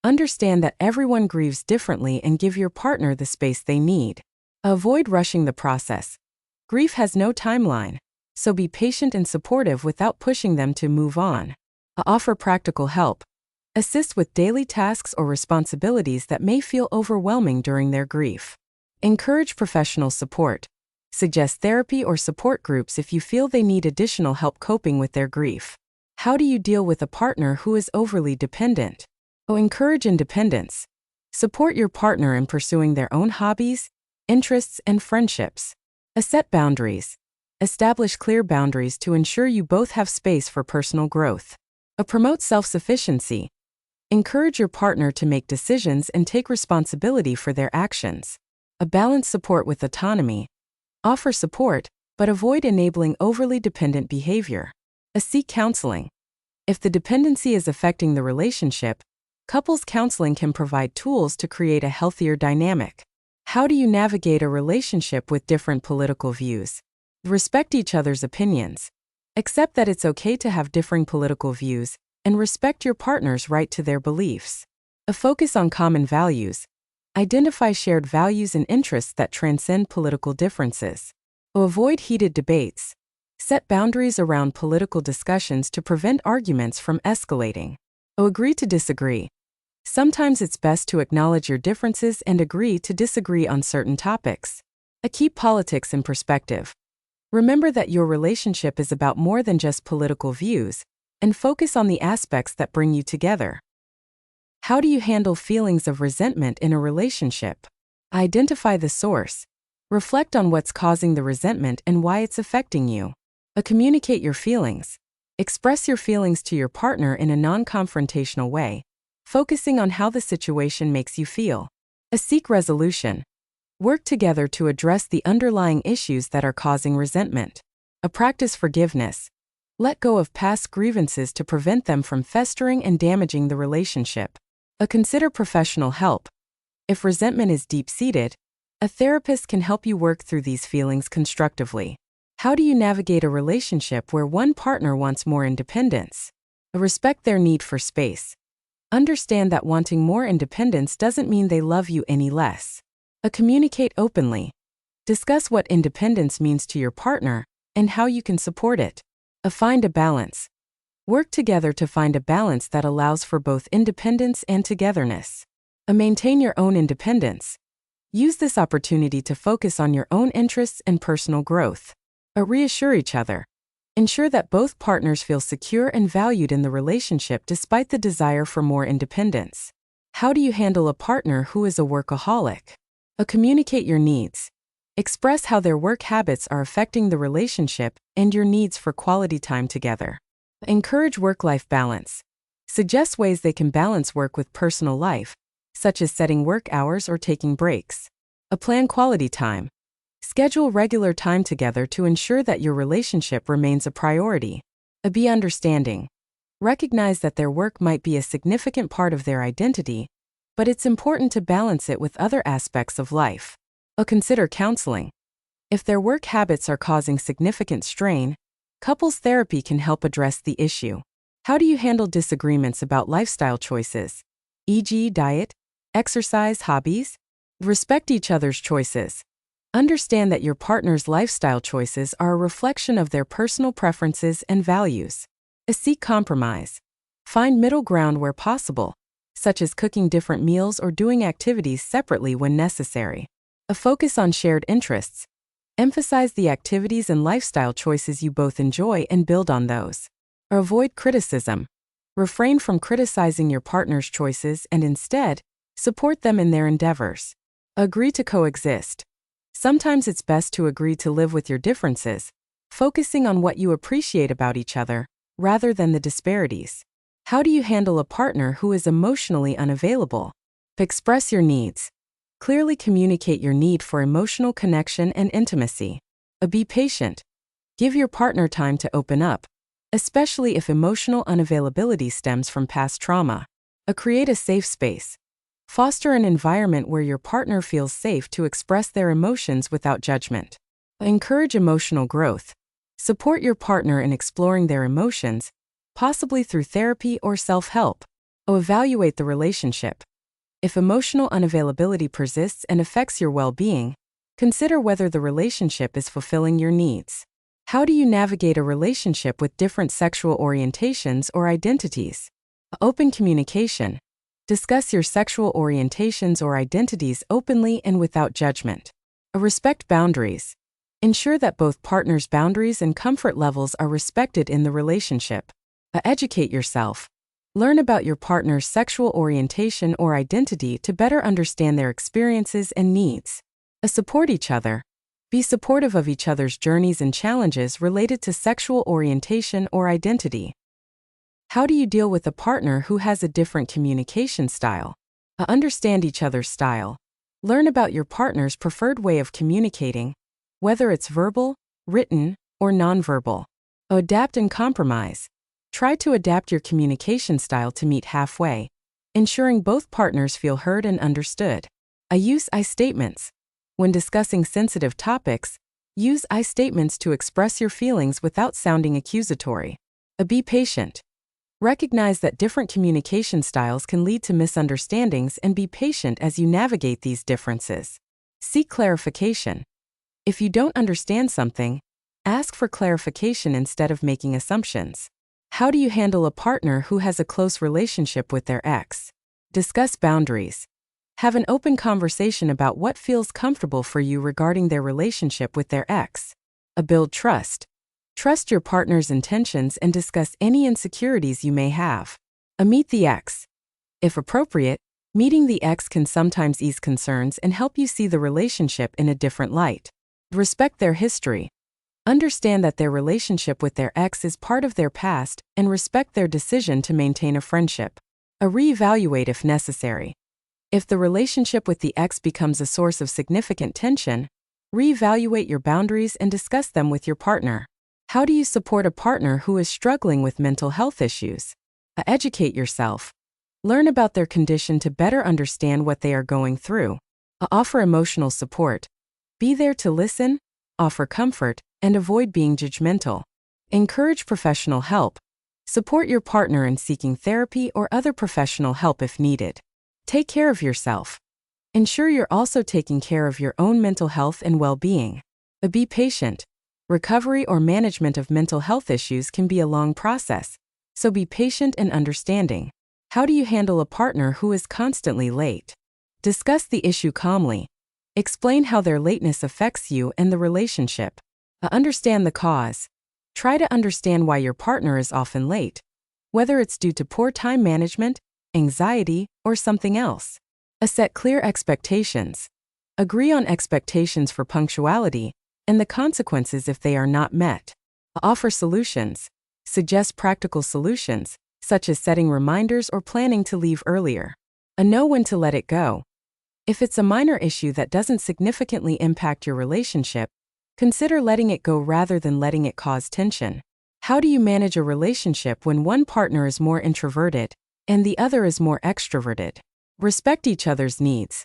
Understand that everyone grieves differently and give your partner the space they need. Avoid rushing the process. Grief has no timeline, so be patient and supportive without pushing them to move on. Offer practical help. Assist with daily tasks or responsibilities that may feel overwhelming during their grief. Encourage professional support. Suggest therapy or support groups if you feel they need additional help coping with their grief. How do you deal with a partner who is overly dependent? Encourage independence. Support your partner in pursuing their own hobbies, interests, and friendships. Set boundaries. Establish clear boundaries to ensure you both have space for personal growth. Promote self-sufficiency. Encourage your partner to make decisions and take responsibility for their actions. Balance support with autonomy. Offer support, but avoid enabling overly dependent behavior. Seek counseling. If the dependency is affecting the relationship, couples counseling can provide tools to create a healthier dynamic. How do you navigate a relationship with different political views? Respect each other's opinions. Accept that it's okay to have differing political views, and respect your partner's right to their beliefs. Focus on common values. Identify shared values and interests that transcend political differences. Avoid heated debates. Set boundaries around political discussions to prevent arguments from escalating. Agree to disagree. Sometimes it's best to acknowledge your differences and agree to disagree on certain topics. Keep politics in perspective. Remember that your relationship is about more than just political views, and focus on the aspects that bring you together. How do you handle feelings of resentment in a relationship? Identify the source. Reflect on what's causing the resentment and why it's affecting you. Communicate your feelings. Express your feelings to your partner in a non-confrontational way, focusing on how the situation makes you feel. Seek resolution. Work together to address the underlying issues that are causing resentment. Practice forgiveness. Let go of past grievances to prevent them from festering and damaging the relationship. Consider professional help. If resentment is deep-seated, a therapist can help you work through these feelings constructively. How do you navigate a relationship where one partner wants more independence? Respect their need for space. Understand that wanting more independence doesn't mean they love you any less. Communicate openly. Discuss what independence means to your partner and how you can support it. Find a balance. Work together to find a balance that allows for both independence and togetherness. Maintain your own independence. Use this opportunity to focus on your own interests and personal growth. Reassure each other. Ensure that both partners feel secure and valued in the relationship despite the desire for more independence. How do you handle a partner who is a workaholic? Communicate your needs. Express how their work habits are affecting the relationship and your needs for quality time together. Encourage work-life balance. Suggest ways they can balance work with personal life, such as setting work hours or taking breaks. Plan quality time. Schedule regular time together to ensure that your relationship remains a priority. Be understanding. Recognize that their work might be a significant part of their identity, but it's important to balance it with other aspects of life. Consider counseling. If their work habits are causing significant strain, couples therapy can help address the issue. How do you handle disagreements about lifestyle choices, e.g., diet, exercise, hobbies? Respect each other's choices. Understand that your partner's lifestyle choices are a reflection of their personal preferences and values. Seek compromise. Find middle ground where possible, such as cooking different meals or doing activities separately when necessary. Focus on shared interests. Emphasize the activities and lifestyle choices you both enjoy and build on those. Avoid criticism. Refrain from criticizing your partner's choices and instead, support them in their endeavors. Agree to coexist. Sometimes it's best to agree to live with your differences, focusing on what you appreciate about each other, rather than the disparities. How do you handle a partner who is emotionally unavailable? Express your needs. Clearly communicate your need for emotional connection and intimacy. Be patient. Give your partner time to open up, especially if emotional unavailability stems from past trauma. Create a safe space. Foster an environment where your partner feels safe to express their emotions without judgment. Encourage emotional growth. Support your partner in exploring their emotions, possibly through therapy or self-help. Evaluate the relationship. If emotional unavailability persists and affects your well-being, consider whether the relationship is fulfilling your needs. How do you navigate a relationship with different sexual orientations or identities? Open communication. Discuss your sexual orientations or identities openly and without judgment. Respect boundaries. Ensure that both partners' boundaries and comfort levels are respected in the relationship. Educate yourself. Learn about your partner's sexual orientation or identity to better understand their experiences and needs. Support each other. Be supportive of each other's journeys and challenges related to sexual orientation or identity. How do you deal with a partner who has a different communication style? Understand each other's style. Learn about your partner's preferred way of communicating, whether it's verbal, written, or nonverbal. Adapt and compromise. Try to adapt your communication style to meet halfway, ensuring both partners feel heard and understood. Use I statements. When discussing sensitive topics, use I statements to express your feelings without sounding accusatory. Be patient. Recognize that different communication styles can lead to misunderstandings and be patient as you navigate these differences. Seek clarification. If you don't understand something, ask for clarification instead of making assumptions. How do you handle a partner who has a close relationship with their ex? Discuss boundaries. Have an open conversation about what feels comfortable for you regarding their relationship with their ex. Build trust. Trust your partner's intentions and discuss any insecurities you may have. Meet the ex. If appropriate, meeting the ex can sometimes ease concerns and help you see the relationship in a different light. Respect their history. Understand that their relationship with their ex is part of their past and respect their decision to maintain a friendship. Reevaluate if necessary. If the relationship with the ex becomes a source of significant tension, reevaluate your boundaries and discuss them with your partner. How do you support a partner who is struggling with mental health issues? Educate yourself. Learn about their condition to better understand what they are going through. Offer emotional support. Be there to listen, offer comfort, and avoid being judgmental. Encourage professional help. Support your partner in seeking therapy or other professional help if needed. Take care of yourself. Ensure you're also taking care of your own mental health and well-being. Be patient. Recovery or management of mental health issues can be a long process, so be patient and understanding. How do you handle a partner who is constantly late? Discuss the issue calmly. Explain how their lateness affects you and the relationship. Understand the cause. Try to understand why your partner is often late, whether it's due to poor time management, anxiety, or something else. Set clear expectations. Agree on expectations for punctuality and the consequences if they are not met. Offer solutions. Suggest practical solutions, such as setting reminders or planning to leave earlier. Know when to let it go. If it's a minor issue that doesn't significantly impact your relationship, consider letting it go rather than letting it cause tension. How do you manage a relationship when one partner is more introverted and the other is more extroverted? Respect each other's needs.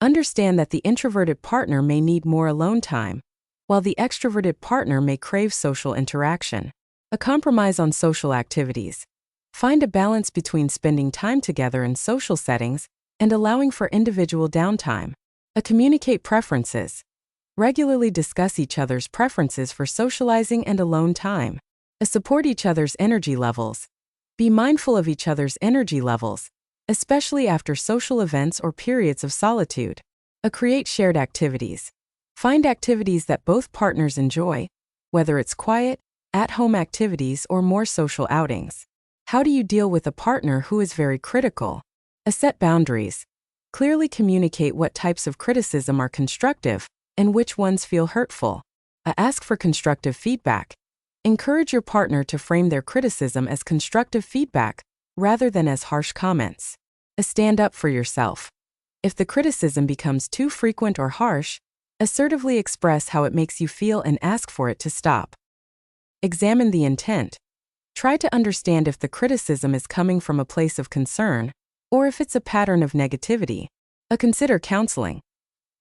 Understand that the introverted partner may need more alone time, while the extroverted partner may crave social interaction. Compromise on social activities. Find a balance between spending time together in social settings and allowing for individual downtime. Communicate preferences. Regularly discuss each other's preferences for socializing and alone time. Support each other's energy levels. Be mindful of each other's energy levels, especially after social events or periods of solitude. Create shared activities. Find activities that both partners enjoy, whether it's quiet, at-home activities or more social outings. How do you deal with a partner who is very critical? Set boundaries. Clearly communicate what types of criticism are constructive and which ones feel hurtful. Ask for constructive feedback. Encourage your partner to frame their criticism as constructive feedback rather than as harsh comments. Stand up for yourself. If the criticism becomes too frequent or harsh, assertively express how it makes you feel and ask for it to stop. Examine the intent. Try to understand if the criticism is coming from a place of concern or if it's a pattern of negativity. Consider counseling.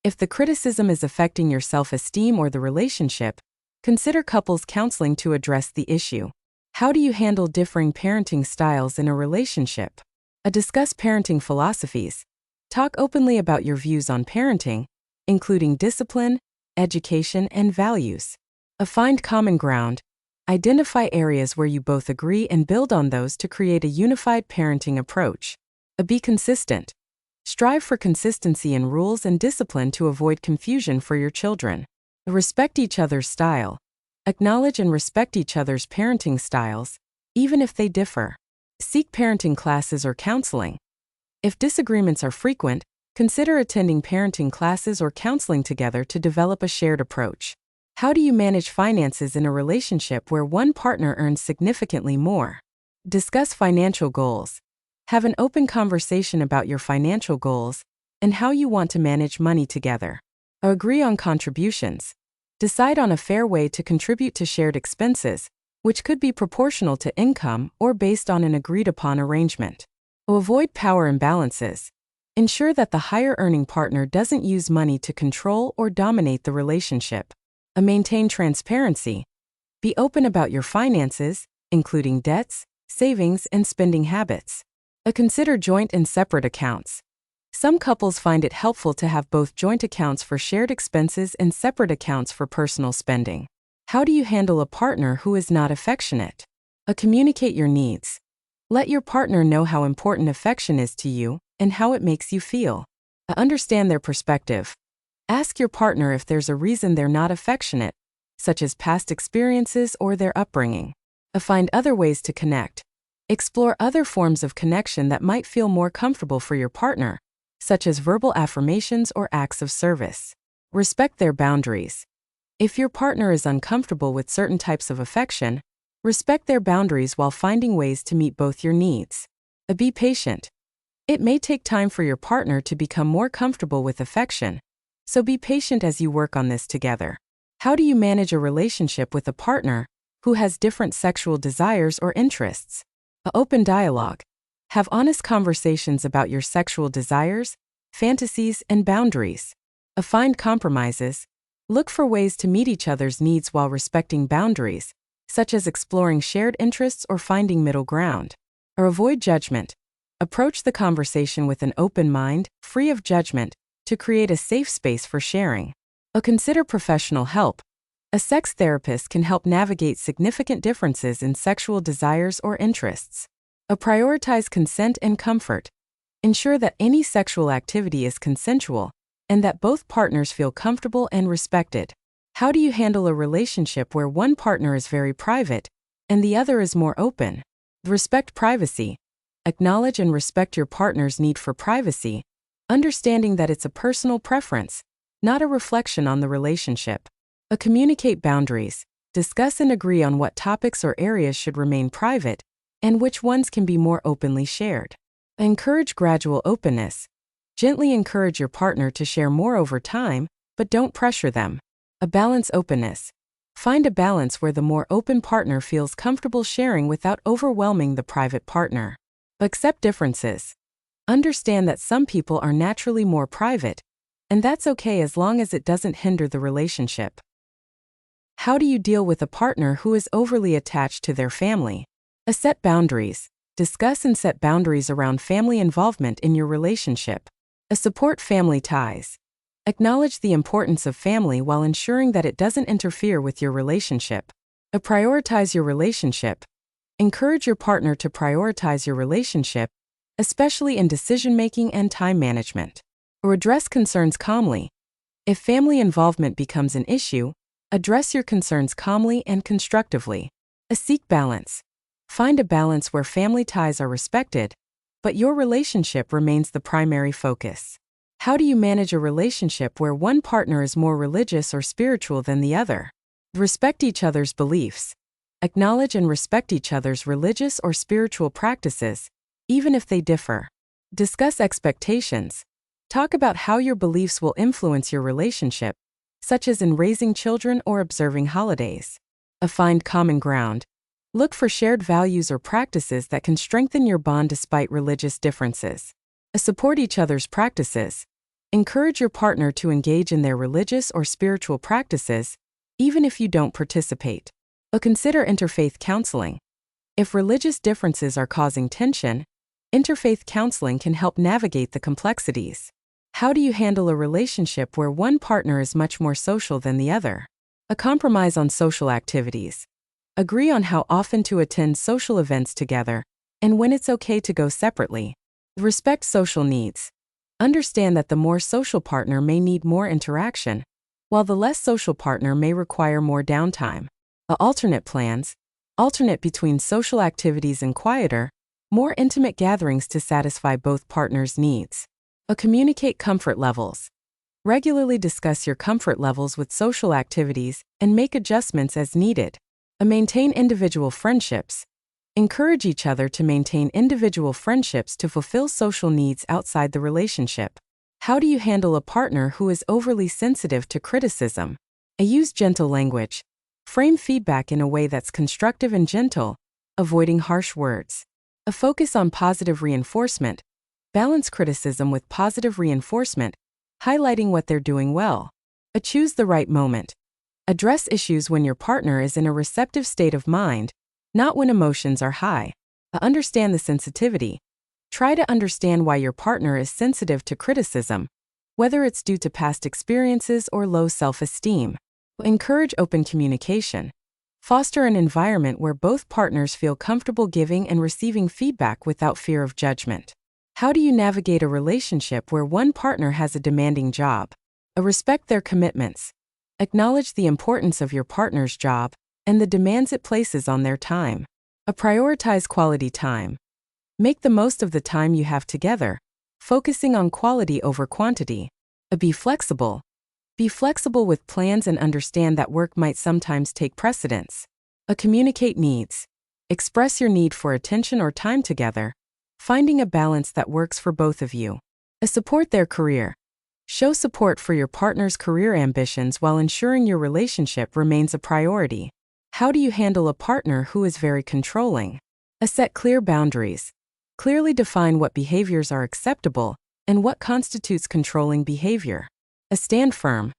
If the criticism is affecting your self-esteem or the relationship, consider couples counseling to address the issue. How do you handle differing parenting styles in a relationship? Discuss parenting philosophies. Talk openly about your views on parenting, including discipline, education, and values. Find common ground. Identify areas where you both agree and build on those to create a unified parenting approach. Be consistent. Strive for consistency in rules and discipline to avoid confusion for your children. Respect each other's style. Acknowledge and respect each other's parenting styles, even if they differ. Seek parenting classes or counseling. If disagreements are frequent, consider attending parenting classes or counseling together to develop a shared approach. How do you manage finances in a relationship where one partner earns significantly more? Discuss financial goals. Have an open conversation about your financial goals and how you want to manage money together. Agree on contributions. Decide on a fair way to contribute to shared expenses, which could be proportional to income or based on an agreed-upon arrangement. Avoid power imbalances. Ensure that the higher-earning partner doesn't use money to control or dominate the relationship. Maintain transparency. Be open about your finances, including debts, savings, and spending habits. Consider joint and separate accounts. Some couples find it helpful to have both joint accounts for shared expenses and separate accounts for personal spending. How do you handle a partner who is not affectionate? Communicate your needs. Let your partner know how important affection is to you and how it makes you feel. Understand their perspective. Ask your partner if there's a reason they're not affectionate, such as past experiences or their upbringing. Find other ways to connect. Explore other forms of connection that might feel more comfortable for your partner, such as verbal affirmations or acts of service. Respect their boundaries. If your partner is uncomfortable with certain types of affection, respect their boundaries while finding ways to meet both your needs. Be patient. It may take time for your partner to become more comfortable with affection, so be patient as you work on this together. How do you manage a relationship with a partner who has different sexual desires or interests? Open dialogue. Have honest conversations about your sexual desires, fantasies, and boundaries. Find compromises. Look for ways to meet each other's needs while respecting boundaries, such as exploring shared interests or finding middle ground. Avoid judgment. Approach the conversation with an open mind, free of judgment, to create a safe space for sharing. Consider professional help. A sex therapist can help navigate significant differences in sexual desires or interests. Prioritize consent and comfort. Ensure that any sexual activity is consensual and that both partners feel comfortable and respected. How do you handle a relationship where one partner is very private and the other is more open? Respect privacy. Acknowledge and respect your partner's need for privacy, understanding that it's a personal preference, not a reflection on the relationship. Communicate boundaries. Discuss and agree on what topics or areas should remain private and which ones can be more openly shared. Encourage gradual openness. Gently encourage your partner to share more over time, but don't pressure them. Balance openness. Find a balance where the more open partner feels comfortable sharing without overwhelming the private partner. Accept differences. Understand that some people are naturally more private, and that's okay as long as it doesn't hinder the relationship. How do you deal with a partner who is overly attached to their family? Set boundaries. Discuss and set boundaries around family involvement in your relationship. Support family ties. Acknowledge the importance of family while ensuring that it doesn't interfere with your relationship. Prioritize your relationship. Encourage your partner to prioritize your relationship, especially in decision-making and time management. Address concerns calmly. If family involvement becomes an issue, address your concerns calmly and constructively. Seek balance. Find a balance where family ties are respected, but your relationship remains the primary focus. How do you manage a relationship where one partner is more religious or spiritual than the other? Respect each other's beliefs. Acknowledge and respect each other's religious or spiritual practices, even if they differ. Discuss expectations. Talk about how your beliefs will influence your relationship, such as in raising children or observing holidays. Find common ground. Look for shared values or practices that can strengthen your bond despite religious differences. Support each other's practices. Encourage your partner to engage in their religious or spiritual practices, even if you don't participate. Consider interfaith counseling. If religious differences are causing tension, interfaith counseling can help navigate the complexities. How do you handle a relationship where one partner is much more social than the other? Compromise on social activities. Agree on how often to attend social events together and when it's okay to go separately. Respect social needs. Understand that the more social partner may need more interaction, while the less social partner may require more downtime. Alternate plans. Alternate between social activities and quieter, more intimate gatherings to satisfy both partners' needs. Communicate comfort levels. Regularly discuss your comfort levels with social activities and make adjustments as needed. Maintain individual friendships. Encourage each other to maintain individual friendships to fulfill social needs outside the relationship. How do you handle a partner who is overly sensitive to criticism? Use gentle language. Frame feedback in a way that's constructive and gentle, avoiding harsh words. Focus on positive reinforcement. Balance criticism with positive reinforcement, highlighting what they're doing well. Choose the right moment. Address issues when your partner is in a receptive state of mind, not when emotions are high. Understand the sensitivity. Try to understand why your partner is sensitive to criticism, whether it's due to past experiences or low self-esteem. Encourage open communication. Foster an environment where both partners feel comfortable giving and receiving feedback without fear of judgment. How do you navigate a relationship where one partner has a demanding job? Respect their commitments. Acknowledge the importance of your partner's job and the demands it places on their time. Prioritize quality time. Make the most of the time you have together, focusing on quality over quantity. Be flexible. Be flexible with plans and understand that work might sometimes take precedence. Communicate needs. Express your need for attention or time together, finding a balance that works for both of you. Support their career. Show support for your partner's career ambitions while ensuring your relationship remains a priority. How do you handle a partner who is very controlling? Set clear boundaries. Clearly define what behaviors are acceptable and what constitutes controlling behavior. Stand firm.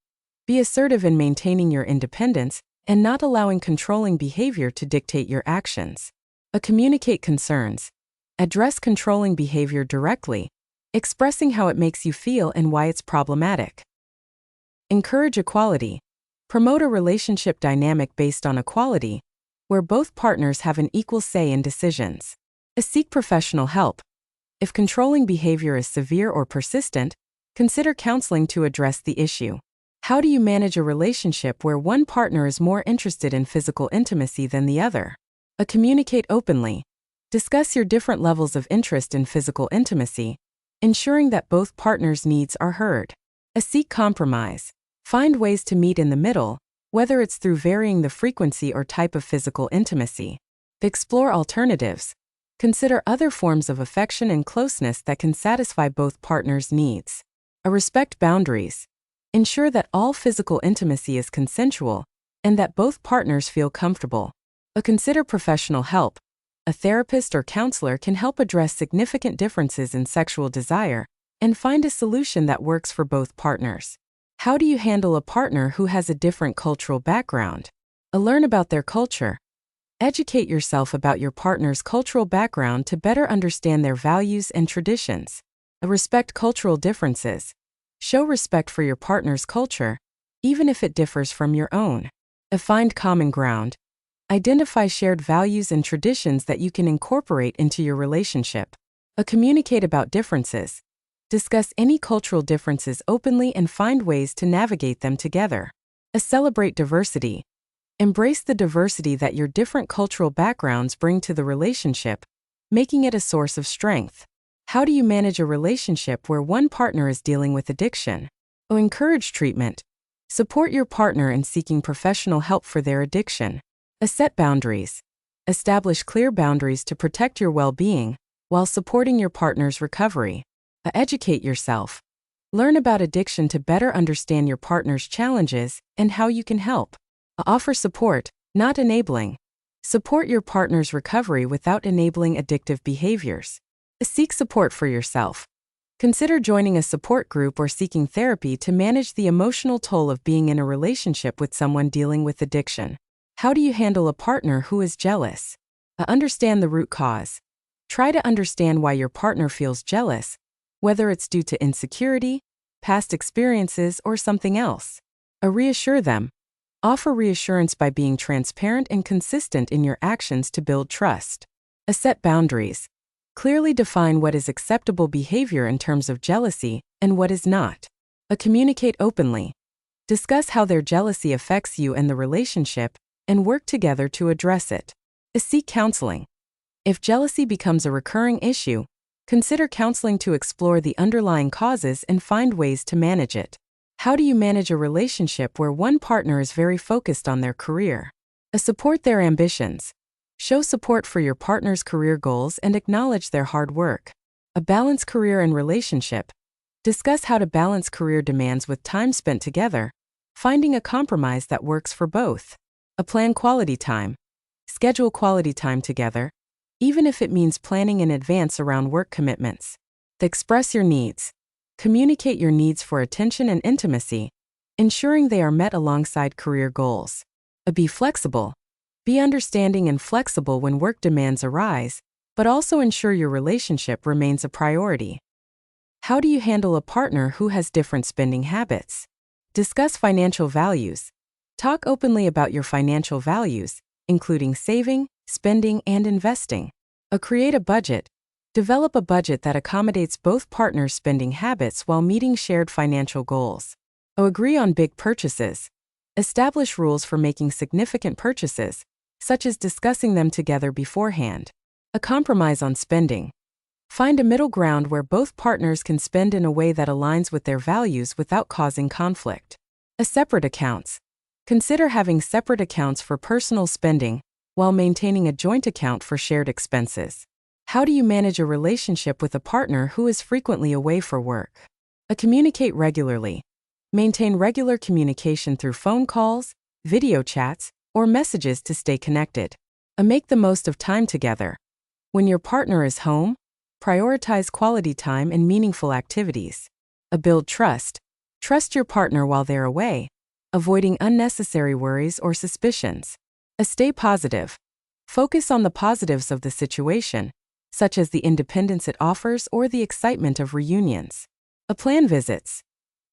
Be assertive in maintaining your independence and not allowing controlling behavior to dictate your actions. Communicate concerns. Address controlling behavior directly, expressing how it makes you feel and why it's problematic. Encourage equality. Promote a relationship dynamic based on equality, where both partners have an equal say in decisions. Seek professional help. If controlling behavior is severe or persistent, consider counseling to address the issue. How do you manage a relationship where one partner is more interested in physical intimacy than the other? Communicate openly. Discuss your different levels of interest in physical intimacy, ensuring that both partners' needs are heard. Seek compromise. Find ways to meet in the middle, whether it's through varying the frequency or type of physical intimacy. Explore alternatives. Consider other forms of affection and closeness that can satisfy both partners' needs. Respect boundaries. Ensure that all physical intimacy is consensual and that both partners feel comfortable. Consider professional help. A therapist or counselor can help address significant differences in sexual desire and find a solution that works for both partners. How do you handle a partner who has a different cultural background? Learn about their culture. Educate yourself about your partner's cultural background to better understand their values and traditions. Respect cultural differences. Show respect for your partner's culture, even if it differs from your own. Find common ground. Identify shared values and traditions that you can incorporate into your relationship. Communicate about differences. Discuss any cultural differences openly and find ways to navigate them together. Celebrate diversity. Embrace the diversity that your different cultural backgrounds bring to the relationship, making it a source of strength. How do you manage a relationship where one partner is dealing with addiction? Encourage treatment. Support your partner in seeking professional help for their addiction. Set boundaries. Establish clear boundaries to protect your well-being while supporting your partner's recovery. Educate yourself. Learn about addiction to better understand your partner's challenges and how you can help. Offer support, not enabling. Support your partner's recovery without enabling addictive behaviors. Seek support for yourself. Consider joining a support group or seeking therapy to manage the emotional toll of being in a relationship with someone dealing with addiction. How do you handle a partner who is jealous? Understand the root cause. Try to understand why your partner feels jealous, whether it's due to insecurity, past experiences, or something else. Reassure them. Offer reassurance by being transparent and consistent in your actions to build trust. Set boundaries. Clearly define what is acceptable behavior in terms of jealousy and what is not. Communicate openly. Discuss how their jealousy affects you and the relationship, and work together to address it. Seek counseling. If jealousy becomes a recurring issue, consider counseling to explore the underlying causes and find ways to manage it. How do you manage a relationship where one partner is very focused on their career? Support their ambitions. Show support for your partner's career goals and acknowledge their hard work. Balance career and relationship. Discuss how to balance career demands with time spent together, finding a compromise that works for both. Plan quality time. Schedule quality time together, even if it means planning in advance around work commitments. Express your needs. Communicate your needs for attention and intimacy, ensuring they are met alongside career goals. Be flexible. Be understanding and flexible when work demands arise, but also ensure your relationship remains a priority. How do you handle a partner who has different spending habits? Discuss financial values. Talk openly about your financial values, including saving, spending, and investing. Create a budget. Develop a budget that accommodates both partners' spending habits while meeting shared financial goals. Agree on big purchases. Establish rules for making significant purchases, such as discussing them together beforehand. Compromise on spending. Find a middle ground where both partners can spend in a way that aligns with their values without causing conflict. Separate accounts. Consider having separate accounts for personal spending, while maintaining a joint account for shared expenses. How do you manage a relationship with a partner who is frequently away for work? Communicate regularly. Maintain regular communication through phone calls, video chats, or messages to stay connected. Make the most of time together. When your partner is home, prioritize quality time and meaningful activities. Build trust. Trust your partner while they're away, avoiding unnecessary worries or suspicions. Stay positive. Focus on the positives of the situation, such as the independence it offers or the excitement of reunions. Plan visits.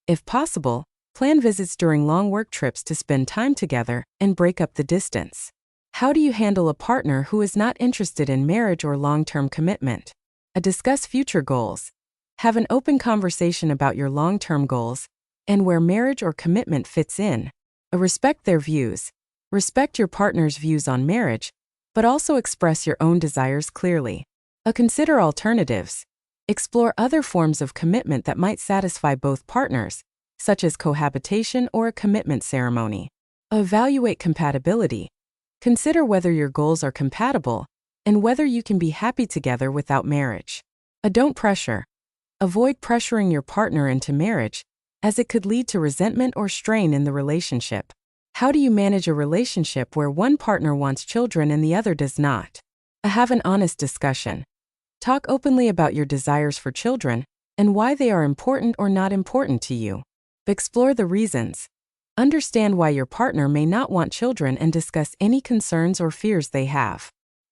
If possible, plan visits during long work trips to spend time together and break up the distance. How do you handle a partner who is not interested in marriage or long-term commitment? Discuss future goals. Have an open conversation about your long-term goals and where marriage or commitment fits in. Respect their views. Respect your partner's views on marriage, but also express your own desires clearly. Consider alternatives. Explore other forms of commitment that might satisfy both partners, such as cohabitation or a commitment ceremony. Evaluate compatibility. Consider whether your goals are compatible and whether you can be happy together without marriage. Don't pressure. Avoid pressuring your partner into marriage, as it could lead to resentment or strain in the relationship. How do you manage a relationship where one partner wants children and the other does not? Have an honest discussion. Talk openly about your desires for children and why they are important or not important to you. Explore the reasons. Understand why your partner may not want children and discuss any concerns or fears they have.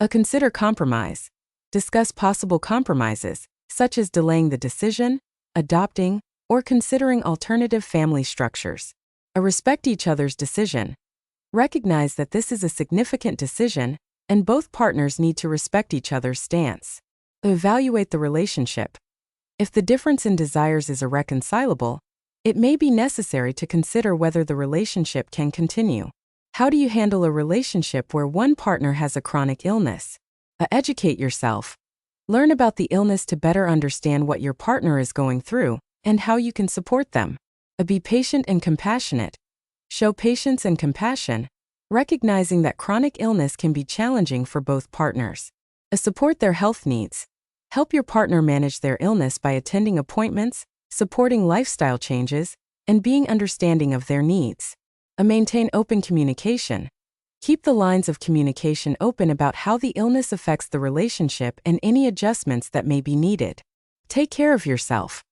Consider compromise. Discuss possible compromises, such as delaying the decision, adopting, or considering alternative family structures. Respect each other's decision. Recognize that this is a significant decision, and both partners need to respect each other's stance. Evaluate the relationship. If the difference in desires is irreconcilable, it may be necessary to consider whether the relationship can continue. How do you handle a relationship where one partner has a chronic illness? Educate yourself. Learn about the illness to better understand what your partner is going through and how you can support them. Be patient and compassionate. Show patience and compassion, recognizing that chronic illness can be challenging for both partners. Support their health needs. Help your partner manage their illness by attending appointments, supporting lifestyle changes, and being understanding of their needs. Maintain open communication. Keep the lines of communication open about how the illness affects the relationship and any adjustments that may be needed. Take care of yourself.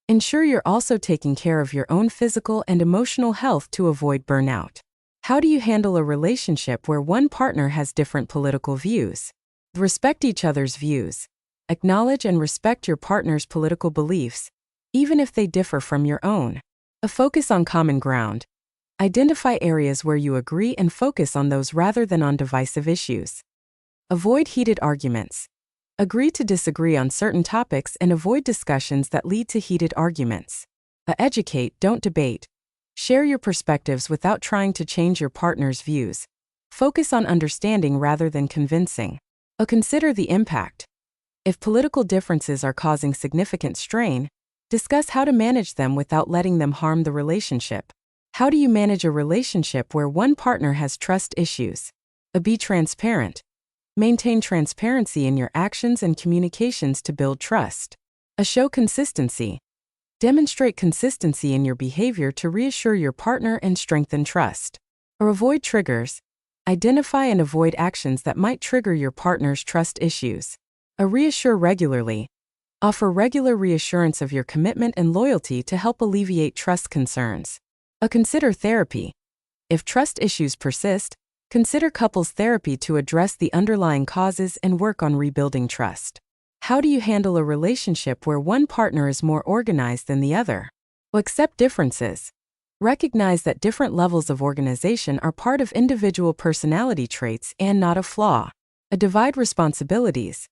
Ensure you're also taking care of your own physical and emotional health to avoid burnout. How do you handle a relationship where one partner has different political views? Respect each other's views. Acknowledge and respect your partner's political beliefs, even if they differ from your own. Focus on common ground. Identify areas where you agree and focus on those rather than on divisive issues. Avoid heated arguments. Agree to disagree on certain topics and avoid discussions that lead to heated arguments. Educate, don't debate. Share your perspectives without trying to change your partner's views. Focus on understanding rather than convincing. Consider the impact. If political differences are causing significant strain, discuss how to manage them without letting them harm the relationship. How do you manage a relationship where one partner has trust issues? Be transparent. Maintain transparency in your actions and communications to build trust. Show consistency. Demonstrate consistency in your behavior to reassure your partner and strengthen trust. Avoid triggers. Identify and avoid actions that might trigger your partner's trust issues. Reassure regularly. Offer regular reassurance of your commitment and loyalty to help alleviate trust concerns. Consider therapy. If trust issues persist, consider couples therapy to address the underlying causes and work on rebuilding trust. How do you handle a relationship where one partner is more organized than the other? Accept differences. Recognize that different levels of organization are part of individual personality traits and not a flaw. Divide responsibilities.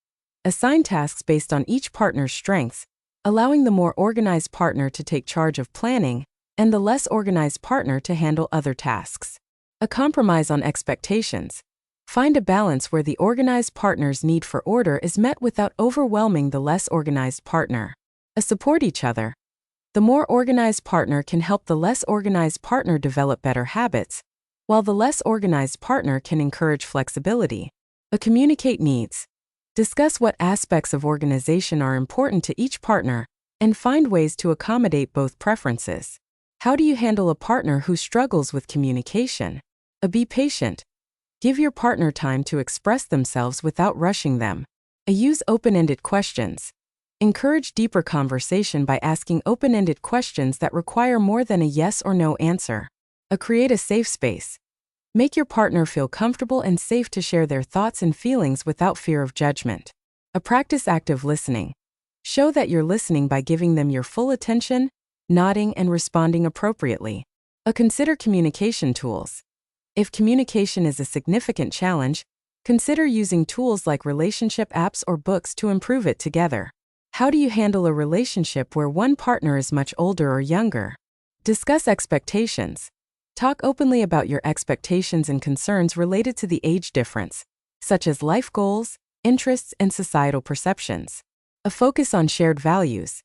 Assign tasks based on each partner's strengths, allowing the more organized partner to take charge of planning and the less organized partner to handle other tasks. Compromise on expectations. Find a balance where the organized partner's need for order is met without overwhelming the less organized partner. Support each other. The more organized partner can help the less organized partner develop better habits, while the less organized partner can encourage flexibility. Communicate needs. Discuss what aspects of organization are important to each partner and find ways to accommodate both preferences. How do you handle a partner who struggles with communication? Be patient. Give your partner time to express themselves without rushing them. Use open-ended questions. Encourage deeper conversation by asking open-ended questions that require more than a yes or no answer. Create a safe space. Make your partner feel comfortable and safe to share their thoughts and feelings without fear of judgment. Practice active listening. Show that you're listening by giving them your full attention, nodding and responding appropriately. Consider communication tools. If communication is a significant challenge, consider using tools like relationship apps or books to improve it together. How do you handle a relationship where one partner is much older or younger? Discuss expectations. Talk openly about your expectations and concerns related to the age difference, such as life goals, interests, and societal perceptions. Focus on shared values.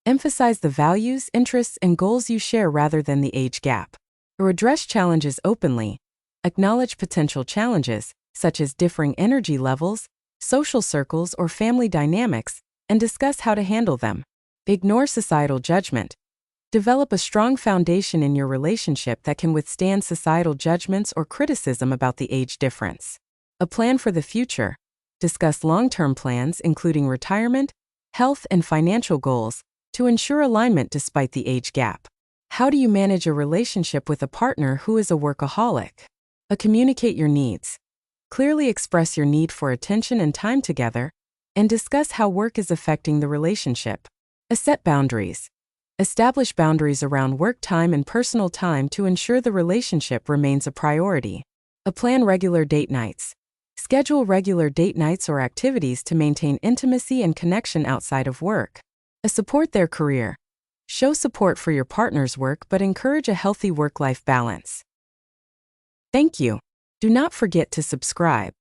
Emphasize the values, interests, and goals you share rather than the age gap. Address challenges openly. Acknowledge potential challenges, such as differing energy levels, social circles, or family dynamics, and discuss how to handle them. Ignore societal judgment. Develop a strong foundation in your relationship that can withstand societal judgments or criticism about the age difference. A plan for the future. Discuss long-term plans, including retirement, health, and financial goals, to ensure alignment despite the age gap. How do you manage a relationship with a partner who is a workaholic? Communicate your needs. Clearly express your need for attention and time together, and discuss how work is affecting the relationship. Set boundaries. Establish boundaries around work time and personal time to ensure the relationship remains a priority. Plan regular date nights. Schedule regular date nights or activities to maintain intimacy and connection outside of work. Support their career. Show support for your partner's work but encourage a healthy work-life balance. Thank you. Do not forget to subscribe.